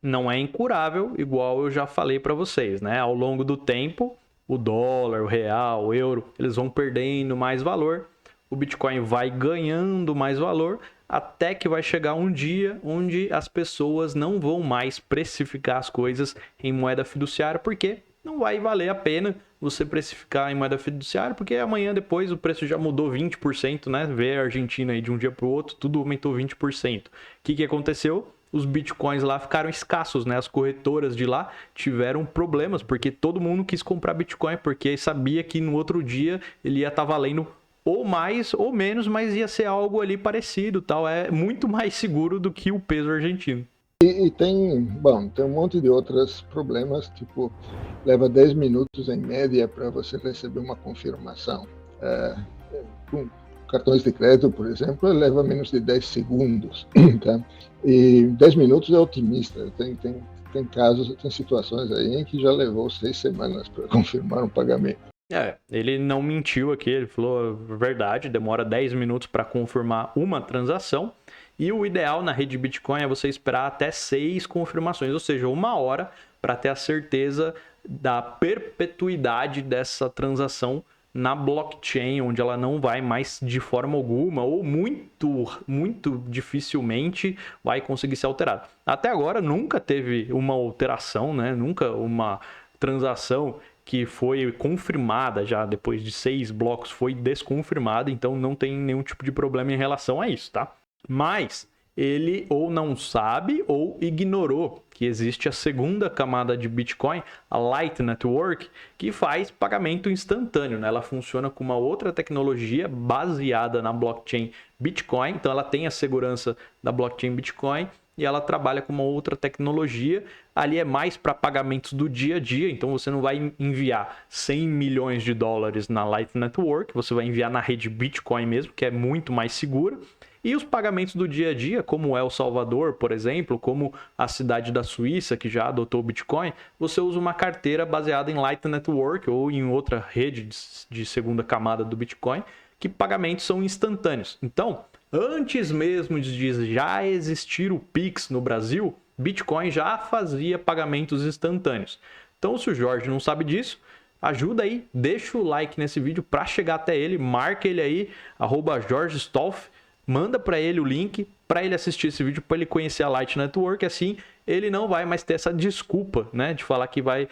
Não é incurável, igual eu já falei para vocês, né? Ao longo do tempo, o dólar, o real, o euro, eles vão perdendo mais valor, o Bitcoin vai ganhando mais valor, até que vai chegar um dia onde as pessoas não vão mais precificar as coisas em moeda fiduciária, porque não vai valer a pena você precificar em moeda fiduciária, porque amanhã depois o preço já mudou 20%, né? Vê a Argentina aí de um dia para o outro, tudo aumentou 20%. O que aconteceu? Os bitcoins lá ficaram escassos, né? As corretoras de lá tiveram problemas, porque todo mundo quis comprar bitcoin, porque sabia que no outro dia ele ia estar valendo ou mais ou menos, mas ia ser algo ali parecido, tal. É muito mais seguro do que o peso argentino. E tem um monte de outros problemas, tipo, leva 10 minutos em média para você receber uma confirmação. Com cartões de crédito, por exemplo, leva menos de 10 segundos. Tá? E 10 minutos é otimista. Tem casos, tem situações aí em que já levou 6 semanas para confirmar um pagamento. Ele não mentiu aqui, ele falou a verdade, demora 10 minutos para confirmar uma transação. E o ideal na rede Bitcoin é você esperar até 6 confirmações, ou seja, 1 hora para ter a certeza da perpetuidade dessa transação na blockchain, onde ela não vai mais de forma alguma ou muito dificilmente vai conseguir ser alterada. Até agora nunca teve uma alteração, né? Nunca uma transação que foi confirmada já depois de 6 blocos foi desconfirmada, então não tem nenhum tipo de problema em relação a isso, tá? Mas ele ou não sabe ou ignorou que existe a segunda camada de Bitcoin, a Light Network, que faz pagamento instantâneo, né? Ela funciona com uma outra tecnologia baseada na blockchain Bitcoin, então ela tem a segurança da blockchain Bitcoin e ela trabalha com uma outra tecnologia. Ali é mais para pagamentos do dia a dia, então você não vai enviar 100 milhões de dólares na Light Network, você vai enviar na rede Bitcoin mesmo, que é muito mais segura. E os pagamentos do dia a dia, como El Salvador, por exemplo, como a cidade da Suíça, que já adotou o Bitcoin, você usa uma carteira baseada em Light Network ou em outra rede de segunda camada do Bitcoin, que pagamentos são instantâneos. Então, antes mesmo de já existir o Pix no Brasil, Bitcoin já fazia pagamentos instantâneos. Então, se o Jorge não sabe disso, ajuda aí, deixa o like nesse vídeo para chegar até ele, marca ele aí, @JorgeStolf, manda para ele o link para ele assistir esse vídeo, para ele conhecer a Light Network, assim ele não vai mais ter essa desculpa, né, de falar que vai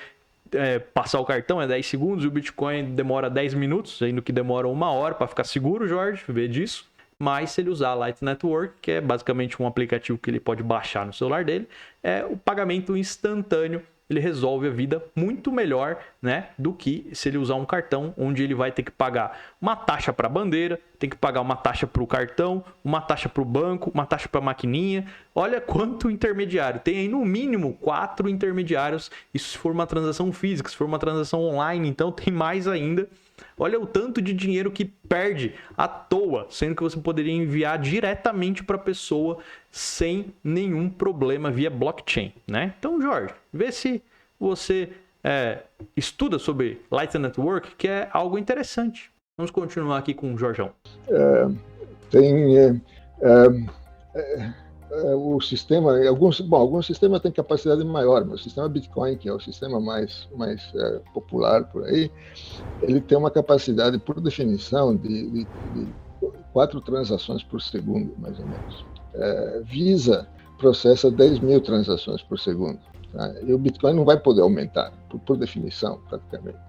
passar o cartão, é 10 segundos e o Bitcoin demora 10 minutos, sendo que demora 1 hora para ficar seguro, Jorge, vê disso. Mas se ele usar a Light Network, que é basicamente um aplicativo que ele pode baixar no celular dele, é o pagamento instantâneo, ele resolve a vida muito melhor, né, do que se ele usar um cartão, onde ele vai ter que pagar uma taxa para a bandeira, tem que pagar uma taxa para o cartão, uma taxa para o banco, uma taxa para a maquininha. Olha quanto intermediário. Tem aí no mínimo 4 intermediários, isso se for uma transação física, se for uma transação online, então tem mais ainda. Olha o tanto de dinheiro que perde à toa, sendo que você poderia enviar diretamente para a pessoa sem nenhum problema via blockchain, né? Então, Jorge, vê se você estuda sobre Light Network, que é algo interessante. Vamos continuar aqui com o Jorjão. O sistema, alguns sistemas têm capacidade maior, mas o sistema Bitcoin, que é o sistema mais popular por aí, ele tem uma capacidade, por definição, de 4 transações por segundo, mais ou menos. Visa processa 10 mil transações por segundo. Tá? E o Bitcoin não vai poder aumentar, por definição, praticamente.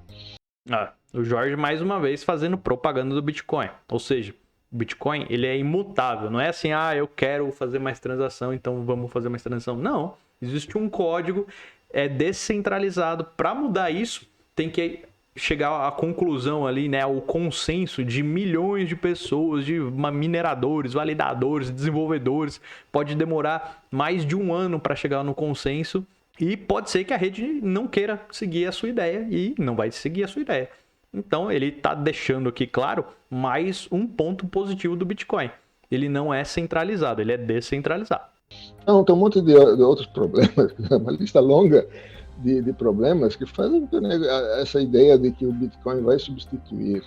O Jorge, mais uma vez, fazendo propaganda do Bitcoin. Ou seja, o Bitcoin, ele é imutável. Não é assim, eu quero fazer mais transação, então vamos fazer mais transação. Não. Existe um código descentralizado. Para mudar isso, tem que chegar à conclusão ali, né, o consenso de milhões de pessoas, de mineradores, validadores, desenvolvedores, pode demorar mais de um ano para chegar no consenso e pode ser que a rede não queira seguir a sua ideia e não vai seguir a sua ideia. Então ele está deixando aqui claro mais um ponto positivo do Bitcoin. Ele não é centralizado, ele é descentralizado. Não, tem um monte de outros problemas, uma lista longa de problemas que fazem essa ideia de que o Bitcoin vai substituir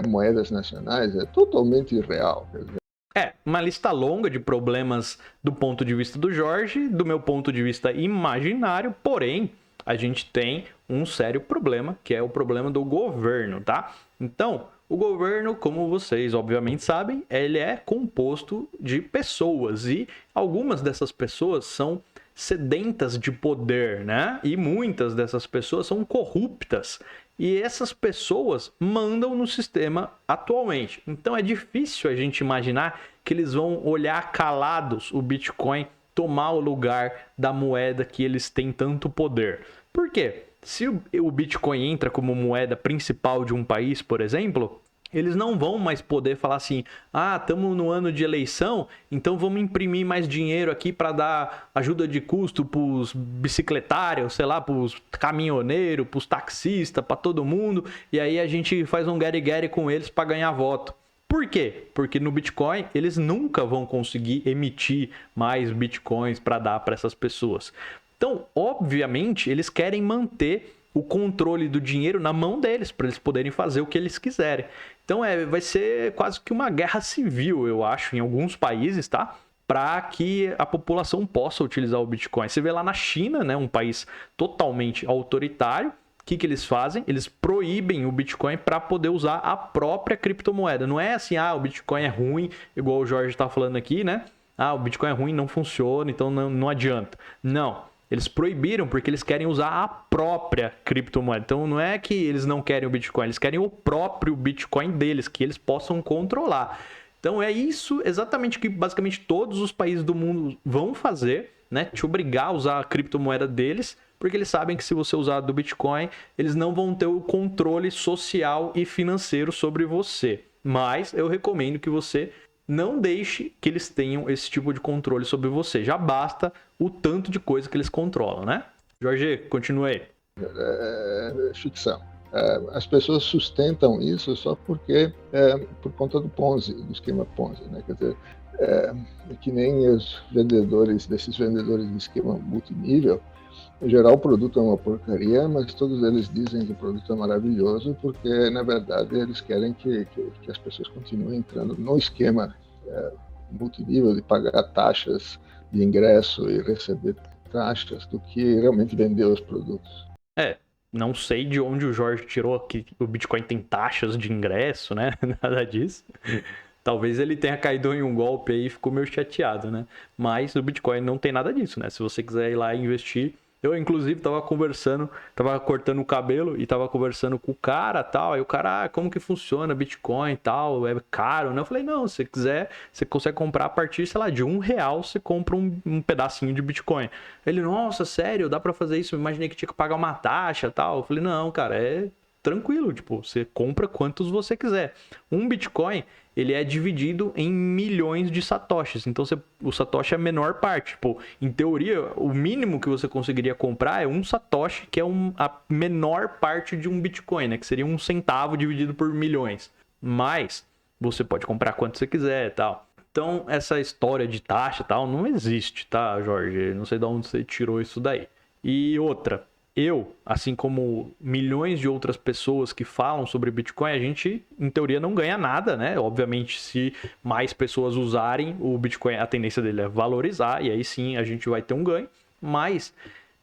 moedas nacionais é totalmente irreal. Quer dizer. Uma lista longa de problemas do ponto de vista do Jorge, do meu ponto de vista imaginário, porém, a gente tem um sério problema, que é o problema do governo, tá? Então, o governo, como vocês obviamente sabem, ele é composto de pessoas e algumas dessas pessoas são sedentas de poder, né? E muitas dessas pessoas são corruptas. E essas pessoas mandam no sistema atualmente. Então é difícil a gente imaginar que eles vão olhar calados o Bitcoin tomar o lugar da moeda que eles têm tanto poder. Por quê? Se o Bitcoin entra como moeda principal de um país, por exemplo, eles não vão mais poder falar assim, estamos no ano de eleição, então vamos imprimir mais dinheiro aqui para dar ajuda de custo para os bicicletários, sei lá, para os caminhoneiros, para os taxistas, para todo mundo, e aí a gente faz um get-get com eles para ganhar voto. Por quê? Porque no Bitcoin eles nunca vão conseguir emitir mais Bitcoins para dar para essas pessoas. Então, obviamente, eles querem manter o controle do dinheiro na mão deles, para eles poderem fazer o que eles quiserem. Então, vai ser quase que uma guerra civil, eu acho, em alguns países, tá? Para que a população possa utilizar o Bitcoin. Você vê lá na China, né, um país totalmente autoritário, o que eles fazem? Eles proíbem o Bitcoin para poder usar a própria criptomoeda. Não é assim, o Bitcoin é ruim, igual o Jorge está falando aqui, né? O Bitcoin é ruim, não funciona, então não adianta. Não. Eles proibiram porque eles querem usar a própria criptomoeda. Então não é que eles não querem o Bitcoin, eles querem o próprio Bitcoin deles, que eles possam controlar. Então é isso exatamente que basicamente todos os países do mundo vão fazer, né? Te obrigar a usar a criptomoeda deles, porque eles sabem que se você usar do Bitcoin, eles não vão ter o controle social e financeiro sobre você. Mas eu recomendo que você não deixe que eles tenham esse tipo de controle sobre você. Já basta o tanto de coisa que eles controlam, né? Jorge, continue aí. É ficção. As pessoas sustentam isso só porque por conta do Ponzi, do esquema Ponzi, né? Quer dizer, que nem os vendedores, desses vendedores de esquema multinível, em geral o produto é uma porcaria, mas todos eles dizem que o produto é maravilhoso porque, na verdade, eles querem que as pessoas continuem entrando no esquema multinível de pagar taxas de ingresso e receber taxas do que realmente vender os produtos. Não sei de onde o Jorge tirou que o Bitcoin tem taxas de ingresso, né? Nada disso. Talvez ele tenha caído em um golpe aí e ficou meio chateado, né? Mas o Bitcoin não tem nada disso, né? Se você quiser ir lá e investir... Eu, inclusive, tava cortando o cabelo e tava conversando com o cara e tal. Aí o cara, como que funciona Bitcoin e tal? É caro, né? Eu falei, não, se você quiser, você consegue comprar a partir, sei lá, de R$1, você compra um pedacinho de Bitcoin. Ele, nossa, sério, dá pra fazer isso? Eu imaginei que tinha que pagar uma taxa e tal. Eu falei, não, cara, é tranquilo, tipo, você compra quantos você quiser. Um Bitcoin, ele é dividido em milhões de satoshis, então o satoshi é a menor parte, tipo, em teoria, o mínimo que você conseguiria comprar é um satoshi, que é a menor parte de um Bitcoin, né, que seria 1 centavo dividido por milhões, mas você pode comprar quanto você quiser e tal. Então, essa história de taxa e tal não existe, tá, Jorge? Não sei de onde você tirou isso daí. E outra, eu, assim como milhões de outras pessoas que falam sobre Bitcoin, a gente, em teoria, não ganha nada, né? Obviamente, se mais pessoas usarem o Bitcoin, a tendência dele é valorizar, e aí sim a gente vai ter um ganho. Mas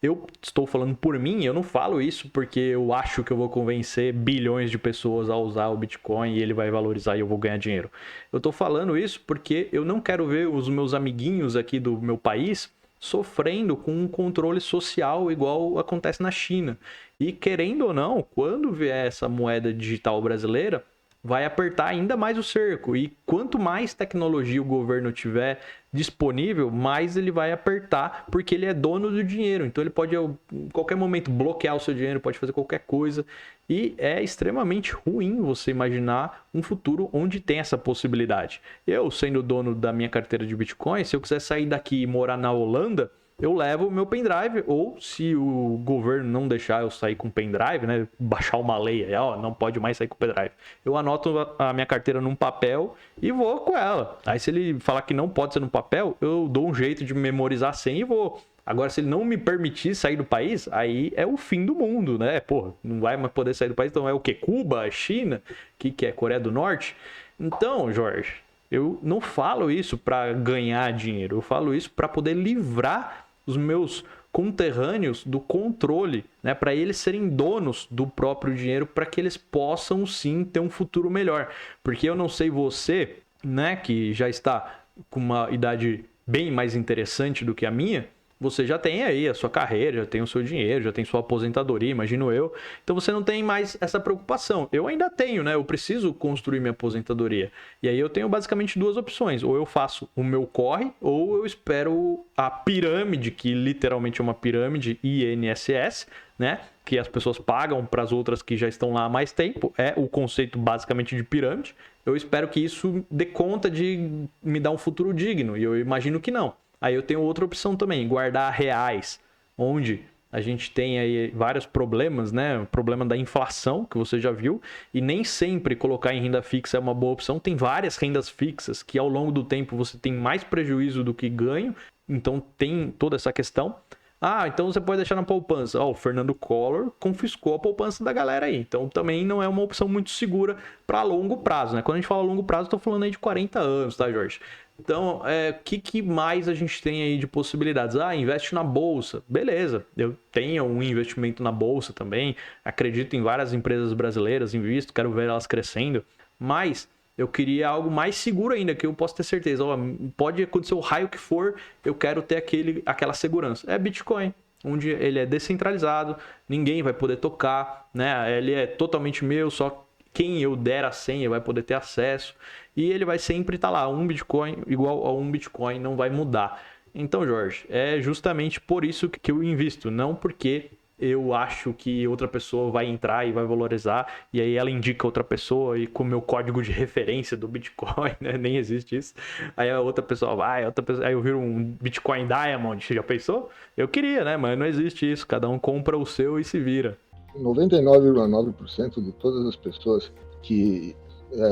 eu estou falando por mim, eu não falo isso porque eu acho que eu vou convencer bilhões de pessoas a usar o Bitcoin e ele vai valorizar e eu vou ganhar dinheiro. Eu estou falando isso porque eu não quero ver os meus amiguinhos aqui do meu país sofrendo com um controle social igual acontece na China. E querendo ou não, quando vier essa moeda digital brasileira, vai apertar ainda mais o cerco. E quanto mais tecnologia o governo tiver disponível, mais ele vai apertar, porque ele é dono do dinheiro. Então ele pode, em qualquer momento, bloquear o seu dinheiro, pode fazer qualquer coisa. E é extremamente ruim você imaginar um futuro onde tem essa possibilidade. Eu, sendo dono da minha carteira de Bitcoin, se eu quiser sair daqui e morar na Holanda, eu levo o meu pendrive, ou se o governo não deixar eu sair com pendrive, né, baixar uma lei aí, ó, não pode mais sair com pendrive, eu anoto a minha carteira num papel e vou com ela. Aí se ele falar que não pode ser no papel, eu dou um jeito de memorizar a senha e vou. Agora, se ele não me permitir sair do país, aí é o fim do mundo, né? Pô, não vai mais poder sair do país, então é o quê? Cuba? China? Que é Coreia do Norte? Então, Jorge, eu não falo isso para ganhar dinheiro, eu falo isso para poder livrar os meus conterrâneos do controle, né, para eles serem donos do próprio dinheiro, para que eles possam sim ter um futuro melhor. Porque eu não sei você, né, que já está com uma idade bem mais interessante do que a minha, você já tem aí a sua carreira, já tem o seu dinheiro, já tem sua aposentadoria, imagino eu. Então você não tem mais essa preocupação. Eu ainda tenho, né? Eu preciso construir minha aposentadoria. E aí eu tenho basicamente duas opções. Ou eu faço o meu corre, ou eu espero a pirâmide, que literalmente é uma pirâmide INSS, né? Que as pessoas pagam para as outras que já estão lá há mais tempo. É o conceito basicamente de pirâmide. Eu espero que isso dê conta de me dar um futuro digno. E eu imagino que não. Aí eu tenho outra opção também, guardar reais, onde a gente tem aí vários problemas, né? O problema da inflação, que você já viu, e nem sempre colocar em renda fixa é uma boa opção. Tem várias rendas fixas que ao longo do tempo você tem mais prejuízo do que ganho, então tem toda essa questão. Ah, então você pode deixar na poupança. Ó, o Fernando Collor confiscou a poupança da galera aí. Então também não é uma opção muito segura para longo prazo, né? Quando a gente fala longo prazo, eu tô falando aí de 40 anos, tá, Jorge? Então, o que mais a gente tem aí de possibilidades? Ah, investe na bolsa. Beleza, eu tenho um investimento na bolsa também. Acredito em várias empresas brasileiras, invisto, quero ver elas crescendo. Mas eu queria algo mais seguro ainda, que eu posso ter certeza. Ó, pode acontecer o raio que for, eu quero ter aquela segurança. É Bitcoin, onde ele é descentralizado, ninguém vai poder tocar, né? Ele é totalmente meu, só quem eu der a senha vai poder ter acesso. E ele vai sempre estar lá, um Bitcoin igual a um Bitcoin, não vai mudar. Então, Jorge, é justamente por isso que eu invisto, não porque eu acho que outra pessoa vai entrar e vai valorizar, e aí ela indica outra pessoa, e com o meu código de referência do Bitcoin, né? Nem existe isso. Aí a outra pessoa vai, aí eu viro um Bitcoin Diamond, você já pensou? Eu queria, né? Mas não existe isso, cada um compra o seu e se vira. 99,9% de todas as pessoas que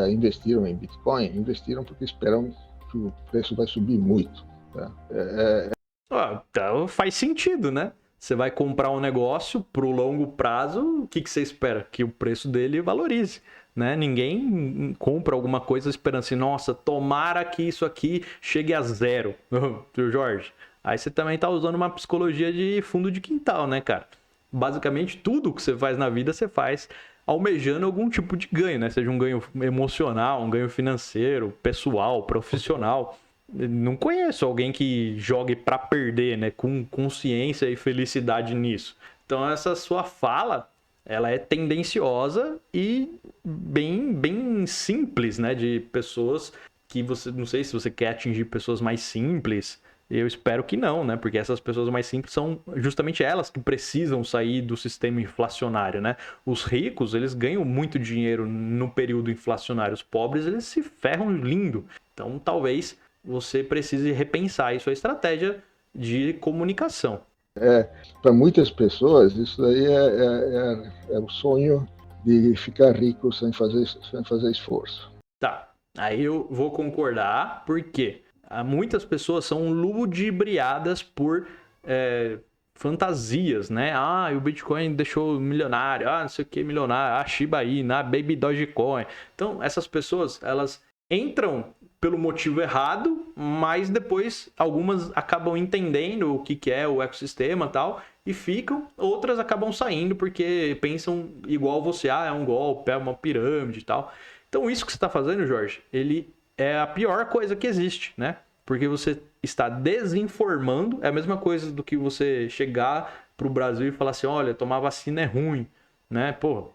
investiram em Bitcoin, investiram porque esperam que o preço vai subir muito. Tá? Então faz sentido, né? Você vai comprar um negócio para o longo prazo, o que você espera? Que o preço dele valorize, né? Ninguém compra alguma coisa esperando assim, nossa, tomara que isso aqui chegue a zero. Jorge, aí você também tá usando uma psicologia de fundo de quintal, né, cara? Basicamente, tudo que você faz na vida, você faz almejando algum tipo de ganho, né? Seja um ganho emocional, um ganho financeiro, pessoal, profissional. Não conheço alguém que jogue para perder, né? Com consciência e felicidade nisso. Então, essa sua fala, ela é tendenciosa e bem simples, né? De pessoas que você... Não sei se você quer atingir pessoas mais simples. Eu espero que não, né? Porque essas pessoas mais simples são justamente elas que precisam sair do sistema inflacionário, né? Os ricos, eles ganham muito dinheiro no período inflacionário. Os pobres, eles se ferram lindo. Então, talvez você precise repensar aí sua estratégia de comunicação. Para muitas pessoas, isso daí é o sonho de ficar rico sem fazer esforço. Tá, aí eu vou concordar, porque muitas pessoas são ludibriadas por fantasias, né? Ah, o Bitcoin deixou milionário, não sei o que milionário, Shiba Inu, Baby Dogecoin. Então, essas pessoas, elas entram pelo motivo errado, mas depois algumas acabam entendendo o que é o ecossistema e tal, e ficam, outras acabam saindo porque pensam igual você, é um golpe, é uma pirâmide e tal. Então isso que você está fazendo, Jorge, ele é a pior coisa que existe, né? Porque você está desinformando, é a mesma coisa do que você chegar para o Brasil e falar assim, olha, tomar vacina é ruim, né? Pô,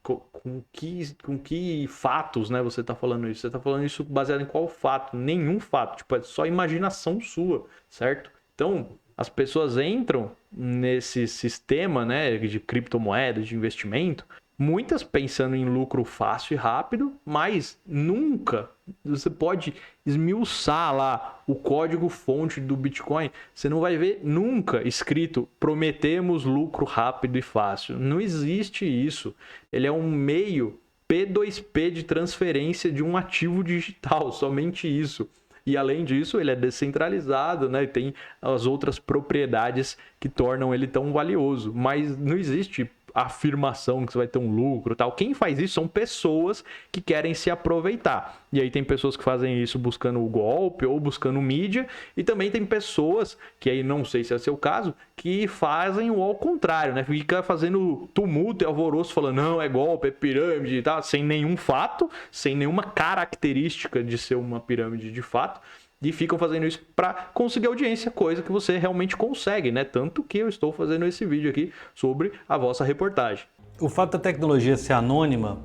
Com que fatos, né, você tá falando isso? Você tá falando isso baseado em qual fato? Nenhum fato, tipo, é só imaginação sua, certo? Então, as pessoas entram nesse sistema, né, de criptomoedas, de investimento, muitas pensando em lucro fácil e rápido, mas nunca você pode esmiuçar lá o código-fonte do Bitcoin, você não vai ver nunca escrito prometemos lucro rápido e fácil. Não existe isso. Ele é um meio P2P de transferência de um ativo digital, somente isso. E além disso, ele é descentralizado, né? E tem as outras propriedades que tornam ele tão valioso. Mas não existe afirmação que você vai ter um lucro, tal. Quem faz isso são pessoas que querem se aproveitar. E aí tem pessoas que fazem isso buscando o golpe ou buscando mídia, e também tem pessoas que aí não sei se é o seu caso, que fazem o ao contrário, né? Fica fazendo tumulto e alvoroço falando não, é golpe, é pirâmide e tal, sem nenhum fato, sem nenhuma característica de ser uma pirâmide de fato. E ficam fazendo isso para conseguir audiência, coisa que você realmente consegue, né? Tanto que eu estou fazendo esse vídeo aqui sobre a vossa reportagem. O fato da tecnologia ser anônima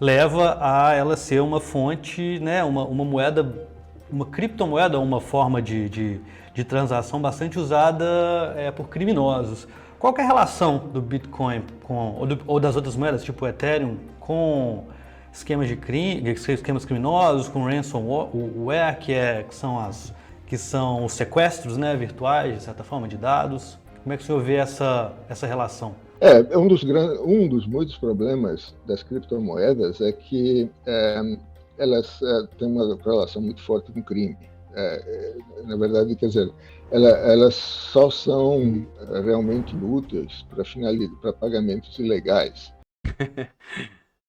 leva a ela ser uma fonte, né? Uma moeda, uma criptomoeda, uma forma de transação bastante usada por criminosos. Qual que é a relação do Bitcoin ou das outras moedas, tipo o Ethereum, com esquemas criminosos, com ransomware, que são os sequestros, né, virtuais, de certa forma, de dados? Como é que o senhor vê essa relação? Um dos muitos problemas das criptomoedas é que elas têm uma relação muito forte com o crime. Na verdade, quer dizer, elas só são realmente úteis para pagamentos ilegais.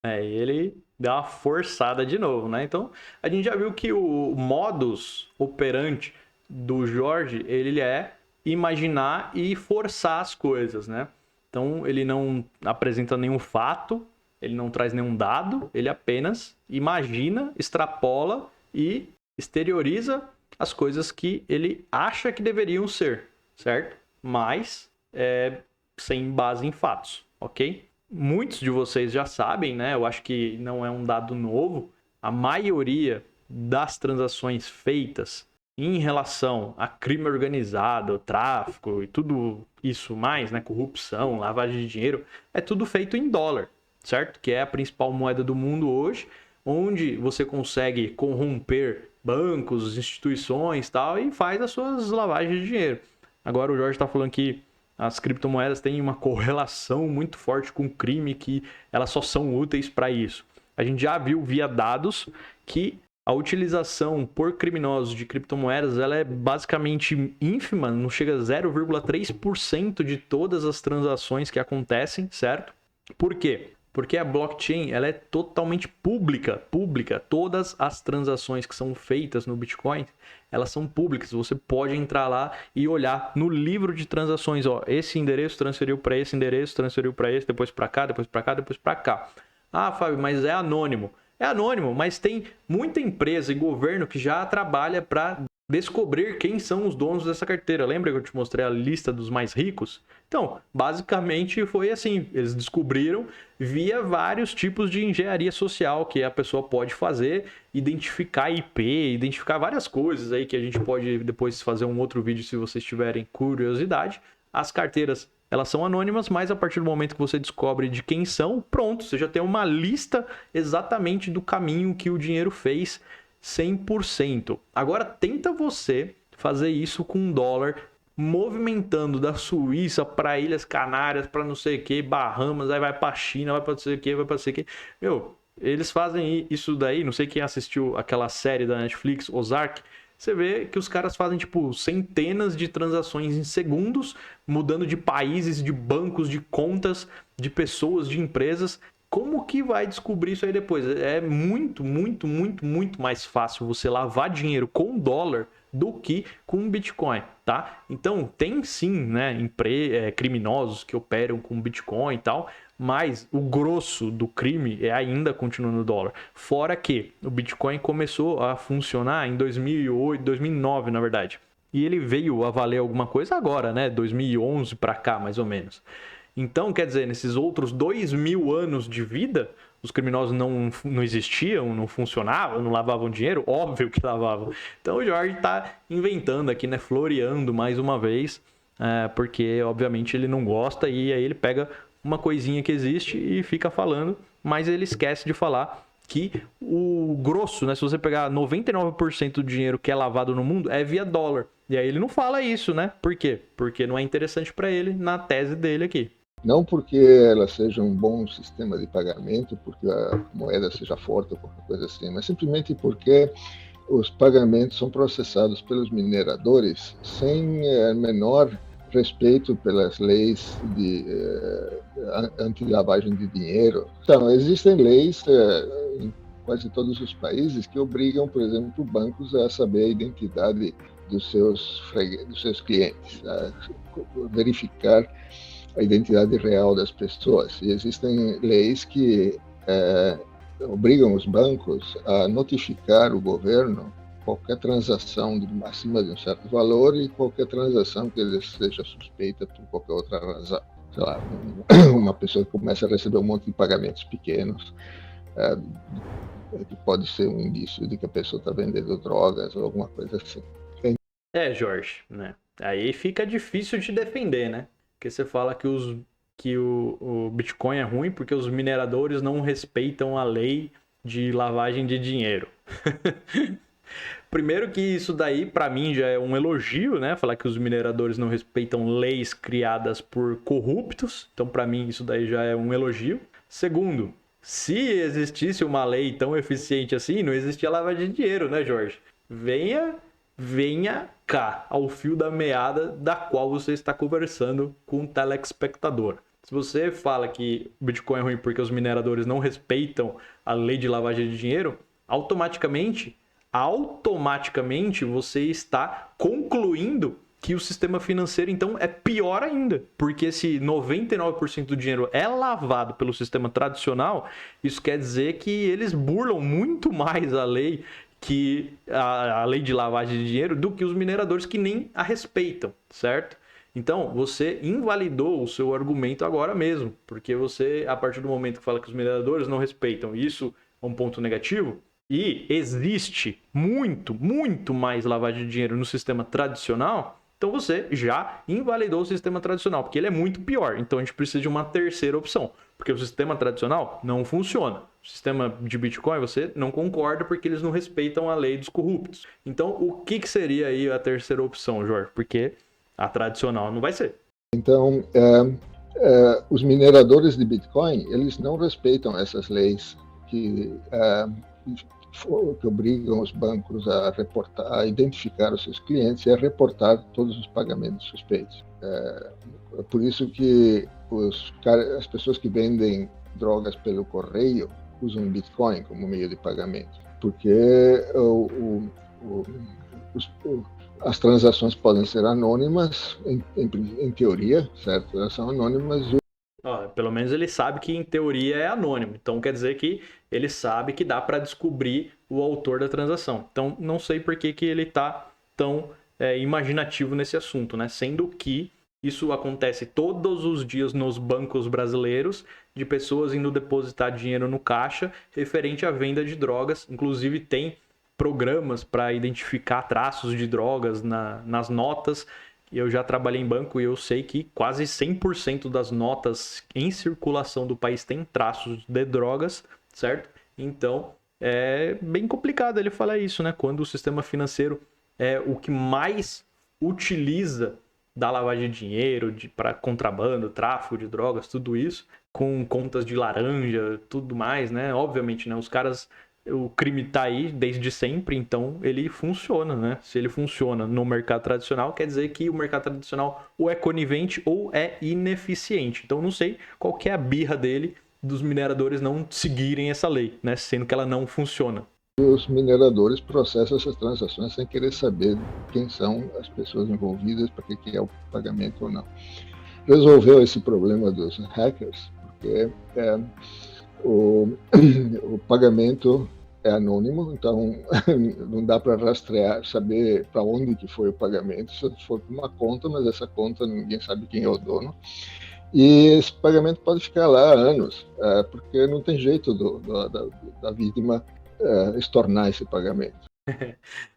Ele dá uma forçada de novo, né? Então, a gente já viu que o modus operandi do Jorge, ele é imaginar e forçar as coisas, né? Então, ele não apresenta nenhum fato, ele não traz nenhum dado, ele apenas imagina, extrapola e exterioriza as coisas que ele acha que deveriam ser, certo? Mas sem base em fatos, ok? Muitos de vocês já sabem, né? Eu acho que não é um dado novo. A maioria das transações feitas em relação a crime organizado, tráfico e tudo isso mais, né? Corrupção, lavagem de dinheiro, é tudo feito em dólar, certo? Que é a principal moeda do mundo hoje, onde você consegue corromper bancos, instituições e tal, e faz as suas lavagens de dinheiro. Agora o Jorge está falando que as criptomoedas têm uma correlação muito forte com o crime, que elas só são úteis para isso. A gente já viu via dados que a utilização por criminosos de criptomoedas ela é basicamente ínfima, não chega a 0,3% de todas as transações que acontecem, certo? Por quê? Porque a blockchain ela é totalmente pública. Todas as transações que são feitas no Bitcoin, elas são públicas. Você pode entrar lá e olhar no livro de transações. Ó, esse endereço transferiu para esse endereço, transferiu para esse, depois para cá, depois para cá, depois para cá. Ah, Fábio, mas é anônimo. É anônimo, mas tem muita empresa e governo que já trabalha para descobrir quem são os donos dessa carteira. Lembra que eu te mostrei a lista dos mais ricos? Então, basicamente foi assim, eles descobriram via vários tipos de engenharia social que a pessoa pode fazer, identificar IP, identificar várias coisas aí que a gente pode depois fazer um outro vídeo se vocês tiverem curiosidade. As carteiras, elas são anônimas, mas a partir do momento que você descobre de quem são, pronto, você já tem uma lista exatamente do caminho que o dinheiro fez 100%. Agora tenta você fazer isso com dólar, movimentando da Suíça para Ilhas Canárias, para não sei o que, Bahamas, aí vai para China, vai para não sei o que, vai para não sei o que. Meu, eles fazem isso daí, não sei quem assistiu aquela série da Netflix, Ozark, você vê que os caras fazem tipo centenas de transações em segundos, mudando de países, de bancos, de contas, de pessoas, de empresas. Como que vai descobrir isso aí depois? É muito mais fácil você lavar dinheiro com dólar do que com Bitcoin, tá? Então, tem sim, né, criminosos que operam com Bitcoin e tal, mas o grosso do crime ainda continua no dólar. Fora que o Bitcoin começou a funcionar em 2008, 2009, na verdade. E ele veio a valer alguma coisa agora, né? 2011 para cá, mais ou menos. Então, quer dizer, nesses outros 2.000 anos de vida, os criminosos não existiam, não funcionavam, não lavavam dinheiro? Óbvio que lavavam. Então o Jorge está inventando aqui, né? Floreando mais uma vez, porque obviamente ele não gosta e aí ele pega uma coisinha que existe e fica falando, mas ele esquece de falar que o grosso, né? Se você pegar 99% do dinheiro que é lavado no mundo é via dólar. E aí ele não fala isso, né? Por quê? Porque não é interessante para ele na tese dele aqui. Não porque ela seja um bom sistema de pagamento, porque a moeda seja forte ou qualquer coisa assim, mas simplesmente porque os pagamentos são processados pelos mineradores sem menor respeito pelas leis de anti-lavagem de dinheiro. Então, existem leis em quase todos os países que obrigam, por exemplo, bancos a saber a identidade dos seus clientes, a verificar a identidade real das pessoas. E existem leis que obrigam os bancos a notificar o governo qualquer transação acima de um certo valor e qualquer transação que seja suspeita por qualquer outra razão. Sei lá, uma pessoa que começa a receber um monte de pagamentos pequenos, que pode ser um indício de que a pessoa está vendendo drogas ou alguma coisa assim. Jorge, né? Aí fica difícil de defender, né? Porque você fala que o Bitcoin é ruim porque os mineradores não respeitam a lei de lavagem de dinheiro. Primeiro que isso daí, para mim, já é um elogio, né? Falar que os mineradores não respeitam leis criadas por corruptos. Então, para mim, isso daí já é um elogio. Segundo, se existisse uma lei tão eficiente assim, não existia lavagem de dinheiro, né, Jorge? Venha cá, ao fio da meada da qual você está conversando com o telespectador. Se você fala que o Bitcoin é ruim porque os mineradores não respeitam a lei de lavagem de dinheiro, automaticamente você está concluindo que o sistema financeiro, então, é pior ainda. Porque se 99% do dinheiro é lavado pelo sistema tradicional, isso quer dizer que eles burlam muito mais a lei a lei de lavagem de dinheiro do que os mineradores que nem a respeitam, certo? Então, você invalidou o seu argumento agora mesmo, porque você, a partir do momento que fala que os mineradores não respeitam, isso é um ponto negativo, e existe muito mais lavagem de dinheiro no sistema tradicional, então você já invalidou o sistema tradicional, porque ele é muito pior. Então a gente precisa de uma terceira opção, porque o sistema tradicional não funciona. O sistema de Bitcoin você não concorda porque eles não respeitam a lei dos corruptos. Então o que seria aí a terceira opção, Jorge? Porque a tradicional não vai ser. Então, os mineradores de Bitcoin, eles não respeitam essas leis que obrigam os bancos a reportar, a identificar os seus clientes e a reportar todos os pagamentos suspeitos. É por isso que as pessoas que vendem drogas pelo correio usam Bitcoin como meio de pagamento, porque as transações podem ser anônimas, em teoria, certo? Elas são anônimas. Pelo menos ele sabe que em teoria é anônimo, então quer dizer que ele sabe que dá para descobrir o autor da transação. Então não sei por que ele está tão imaginativo nesse assunto, né? Sendo que isso acontece todos os dias nos bancos brasileiros, de pessoas indo depositar dinheiro no caixa referente à venda de drogas. Inclusive tem programas para identificar traços de drogas nas notas. Eu já trabalhei em banco e eu sei que quase 100% das notas em circulação do país tem traços de drogas, certo? Então, é bem complicado ele falar isso, né? Quando o sistema financeiro é o que mais utiliza da lavagem de dinheiro, para contrabando, tráfico de drogas, tudo isso, com contas de laranja, tudo mais, né? Obviamente, né? Os caras... O crime está aí desde sempre, então ele funciona, né? Se ele funciona no mercado tradicional, quer dizer que o mercado tradicional ou é conivente ou é ineficiente. Então não sei qual que é a birra dele dos mineradores não seguirem essa lei, né? Sendo que ela não funciona. Os mineradores processam essas transações sem querer saber quem são as pessoas envolvidas, para que é o pagamento ou não. Resolveu esse problema dos hackers, porque o pagamento é anônimo, então não dá para rastrear, saber para onde que foi o pagamento. Se for para uma conta, mas essa conta ninguém sabe quem é o dono. E esse pagamento pode ficar lá há anos, porque não tem jeito da vítima estornar esse pagamento.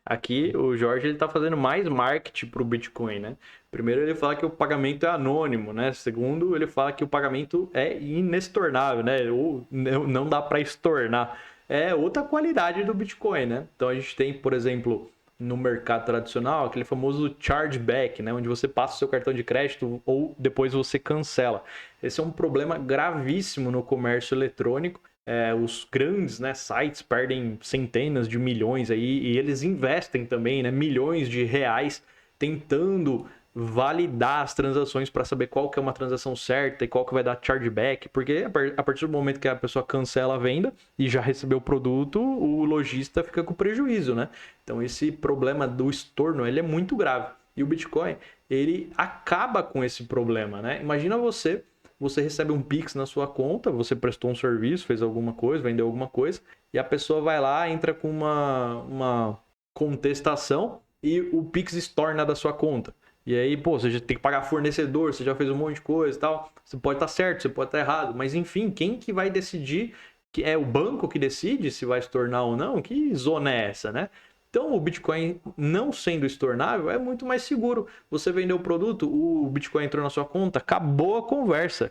Aqui o Jorge ele tá fazendo mais marketing pro Bitcoin, né? Primeiro ele fala que o pagamento é anônimo, né? Segundo, ele fala que o pagamento é inestornável, né? Ou não dá para estornar. É outra qualidade do Bitcoin, né? Então a gente tem, por exemplo, no mercado tradicional, aquele famoso chargeback, né? Onde você passa o seu cartão de crédito ou depois você cancela. Esse é um problema gravíssimo no comércio eletrônico. Os grandes, né, sites perdem centenas de milhões aí e eles investem também, né, milhões de reais tentando validar as transações para saber qual que é uma transação certa e qual que vai dar chargeback, porque a partir do momento que a pessoa cancela a venda e já recebeu o produto, o lojista fica com prejuízo, né? Então esse problema do estorno, ele é muito grave. E o Bitcoin, ele acaba com esse problema, né? Imagina você recebe um Pix na sua conta, você prestou um serviço, fez alguma coisa, vendeu alguma coisa, e a pessoa vai lá, entra com uma contestação e o Pix estorna da sua conta. E aí, pô, você já tem que pagar fornecedor, você já fez um monte de coisa e tal. Você pode estar certo, você pode estar errado, mas enfim, quem que vai decidir? Que é o banco que decide se vai estornar ou não? Que zona é essa, né? Então, o Bitcoin não sendo estornável é muito mais seguro. Você vendeu o produto, o Bitcoin entrou na sua conta, acabou a conversa,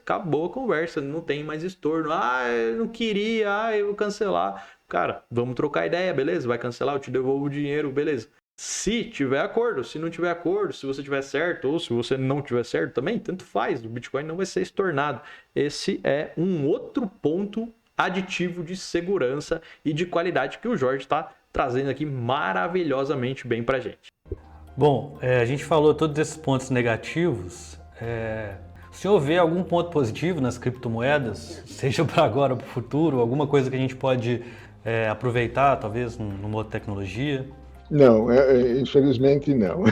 não tem mais estorno. Ah, eu não queria, eu vou cancelar. Cara, vamos trocar ideia, beleza? Vai cancelar, eu te devolvo o dinheiro, beleza? Se tiver acordo, se não tiver acordo, se você tiver certo ou se você não tiver certo também, tanto faz, o Bitcoin não vai ser estornado. Esse é um outro ponto aditivo de segurança e de qualidade que o Jorge está trazendo aqui maravilhosamente bem pra gente. Bom, a gente falou todos esses pontos negativos. O senhor vê algum ponto positivo nas criptomoedas, seja para agora ou para o futuro, alguma coisa que a gente pode aproveitar, talvez, numa outra tecnologia? Não, infelizmente não.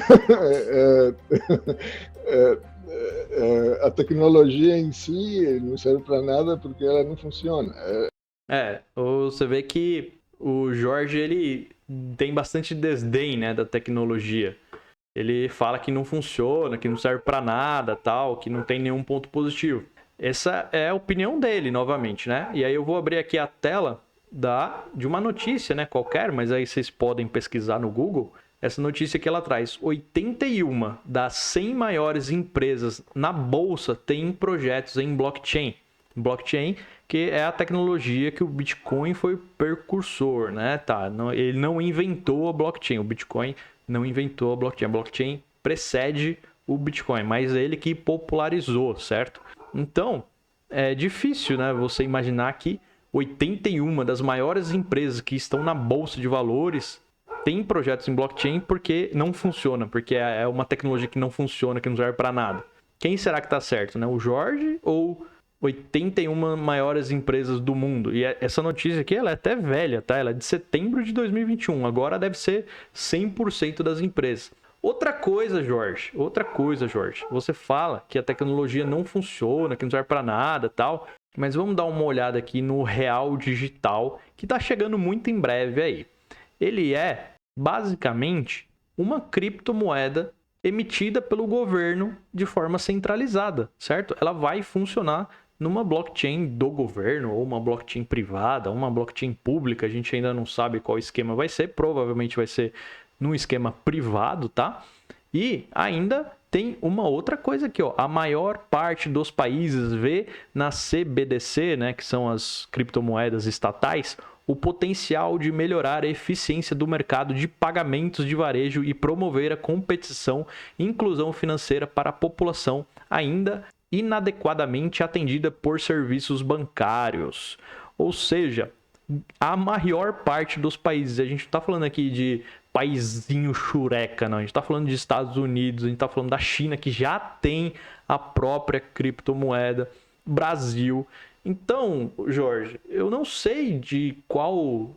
A tecnologia em si não serve para nada porque ela não funciona. Você vê que o Jorge ele tem bastante desdém, né, da tecnologia. Ele fala que não funciona, que não serve para nada, tal, que não tem nenhum ponto positivo. Essa é a opinião dele, novamente, né? E aí eu vou abrir aqui a tela de uma notícia, né, qualquer, mas aí vocês podem pesquisar no Google. Essa notícia que ela traz: 81 das 100 maiores empresas na bolsa têm projetos em blockchain. Blockchain, que é a tecnologia que o Bitcoin foi precursor, né? Tá, ele não inventou a blockchain, o Bitcoin não inventou a blockchain. A blockchain precede o Bitcoin, mas é ele que popularizou, certo? Então, é difícil, né, você imaginar que 81 das maiores empresas que estão na bolsa de valores têm projetos em blockchain porque não funciona, porque é uma tecnologia que não funciona, que não serve para nada. Quem será que está certo, né? O Jorge ou 81 maiores empresas do mundo? E essa notícia aqui, ela é até velha, tá? Ela é de setembro de 2021. Agora deve ser 100% das empresas. Outra coisa, Jorge. Você fala que a tecnologia não funciona, que não serve para nada, tal. Mas vamos dar uma olhada aqui no Real Digital, que está chegando muito em breve aí. Ele é, basicamente, uma criptomoeda emitida pelo governo de forma centralizada, certo? Ela vai funcionar numa blockchain do governo, ou uma blockchain privada, ou uma blockchain pública. A gente ainda não sabe qual esquema vai ser, provavelmente vai ser num esquema privado, tá? E ainda tem uma outra coisa aqui, ó. A maior parte dos países vê na CBDC, né, que são as criptomoedas estatais, o potencial de melhorar a eficiência do mercado de pagamentos de varejo e promover a competição e inclusão financeira para a população ainda inadequadamente atendida por serviços bancários. Ou seja, a maior parte dos países, a gente não está falando aqui de paizinho xureca, não. A gente está falando de Estados Unidos, a gente está falando da China, que já tem a própria criptomoeda, Brasil. Então, Jorge, eu não sei de qual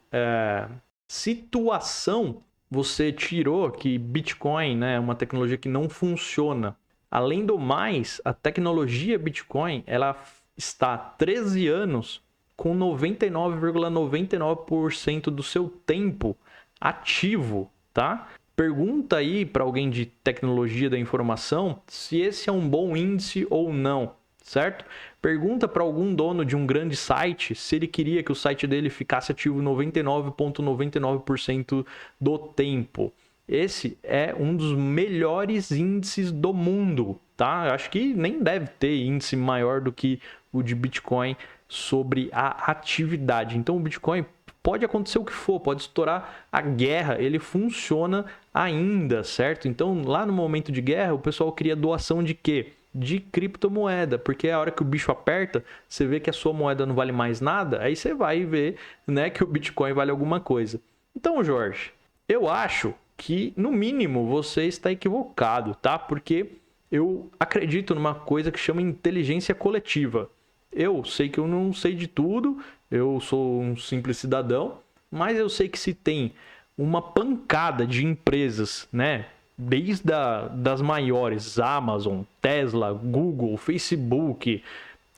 situação você tirou que Bitcoin, né, é uma tecnologia que não funciona. Além do mais, a tecnologia Bitcoin, ela está há 13 anos com 99,99% do seu tempo ativo, tá? Pergunta aí para alguém de tecnologia da informação se esse é um bom índice ou não. certo? Pergunta para algum dono de um grande site se ele queria que o site dele ficasse ativo 99,99% do tempo. Esse é um dos melhores índices do mundo, tá? Eu acho que nem deve ter índice maior do que o de Bitcoin sobre a atividade. Então o Bitcoin pode acontecer o que for, pode estourar a guerra, ele funciona ainda, certo? Então lá no momento de guerra o pessoal queria doação de quê? De criptomoeda, porque a hora que o bicho aperta, você vê que a sua moeda não vale mais nada, aí você vai ver, né, que o Bitcoin vale alguma coisa. Então, Jorge, eu acho que, no mínimo, você está equivocado, tá? Porque eu acredito numa coisa que chama inteligência coletiva. Eu sei que eu não sei de tudo, eu sou um simples cidadão, mas eu sei que se tem uma pancada de empresas, né? Desde das maiores, Amazon, Tesla, Google, Facebook,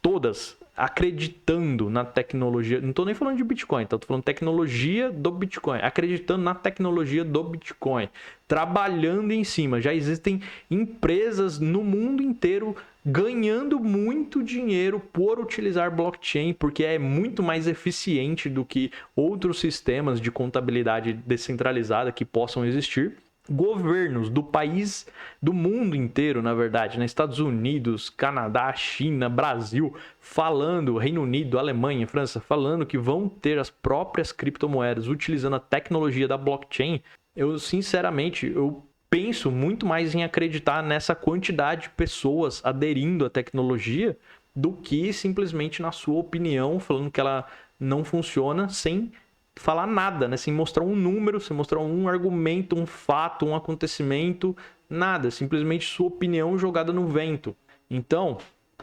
todas acreditando na tecnologia, não estou nem falando de Bitcoin, estou falando tecnologia do Bitcoin, acreditando na tecnologia do Bitcoin, trabalhando em cima. Já existem empresas no mundo inteiro ganhando muito dinheiro por utilizar blockchain, porque é muito mais eficiente do que outros sistemas de contabilidade descentralizada que possam existir. Governos do país, do mundo inteiro, na verdade, né? Estados Unidos, Canadá, China, Brasil, falando, Reino Unido, Alemanha, França, falando que vão ter as próprias criptomoedas utilizando a tecnologia da blockchain. Eu, sinceramente, eu penso muito mais em acreditar nessa quantidade de pessoas aderindo à tecnologia do que simplesmente na sua opinião, falando que ela não funciona sem falar nada, né? Sem mostrar um número, sem mostrar um argumento, um fato, um acontecimento, nada, simplesmente sua opinião jogada no vento. Então,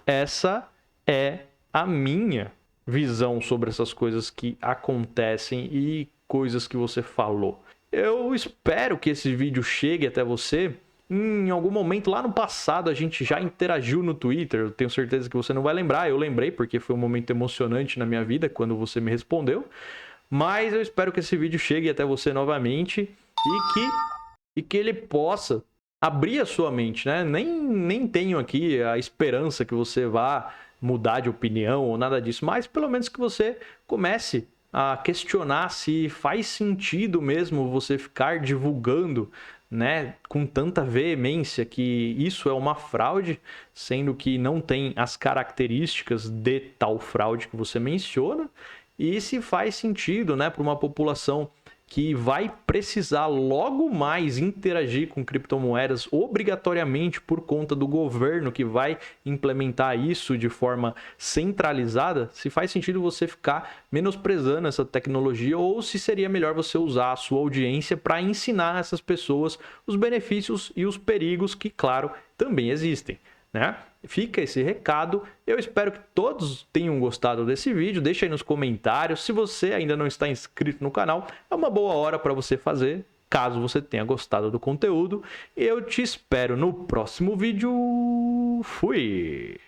essa é a minha visão sobre essas coisas que acontecem e coisas que você falou. Eu espero que esse vídeo chegue até você. Em algum momento lá no passado a gente já interagiu no Twitter, eu tenho certeza que você não vai lembrar, eu lembrei porque foi um momento emocionante na minha vida quando você me respondeu. Mas eu espero que esse vídeo chegue até você novamente e que ele possa abrir a sua mente, né? Nem tenho aqui a esperança que você vá mudar de opinião ou nada disso, mas pelo menos que você comece a questionar se faz sentido mesmo você ficar divulgando, né, com tanta veemência que isso é uma fraude, sendo que não tem as características de tal fraude que você menciona. E se faz sentido, né, para uma população que vai precisar logo mais interagir com criptomoedas obrigatoriamente por conta do governo que vai implementar isso de forma centralizada, se faz sentido você ficar menosprezando essa tecnologia ou se seria melhor você usar a sua audiência para ensinar essas pessoas os benefícios e os perigos que, claro, também existem, né? Fica esse recado, eu espero que todos tenham gostado desse vídeo, deixa aí nos comentários, se você ainda não está inscrito no canal, é uma boa hora para você fazer, caso você tenha gostado do conteúdo, eu te espero no próximo vídeo, fui!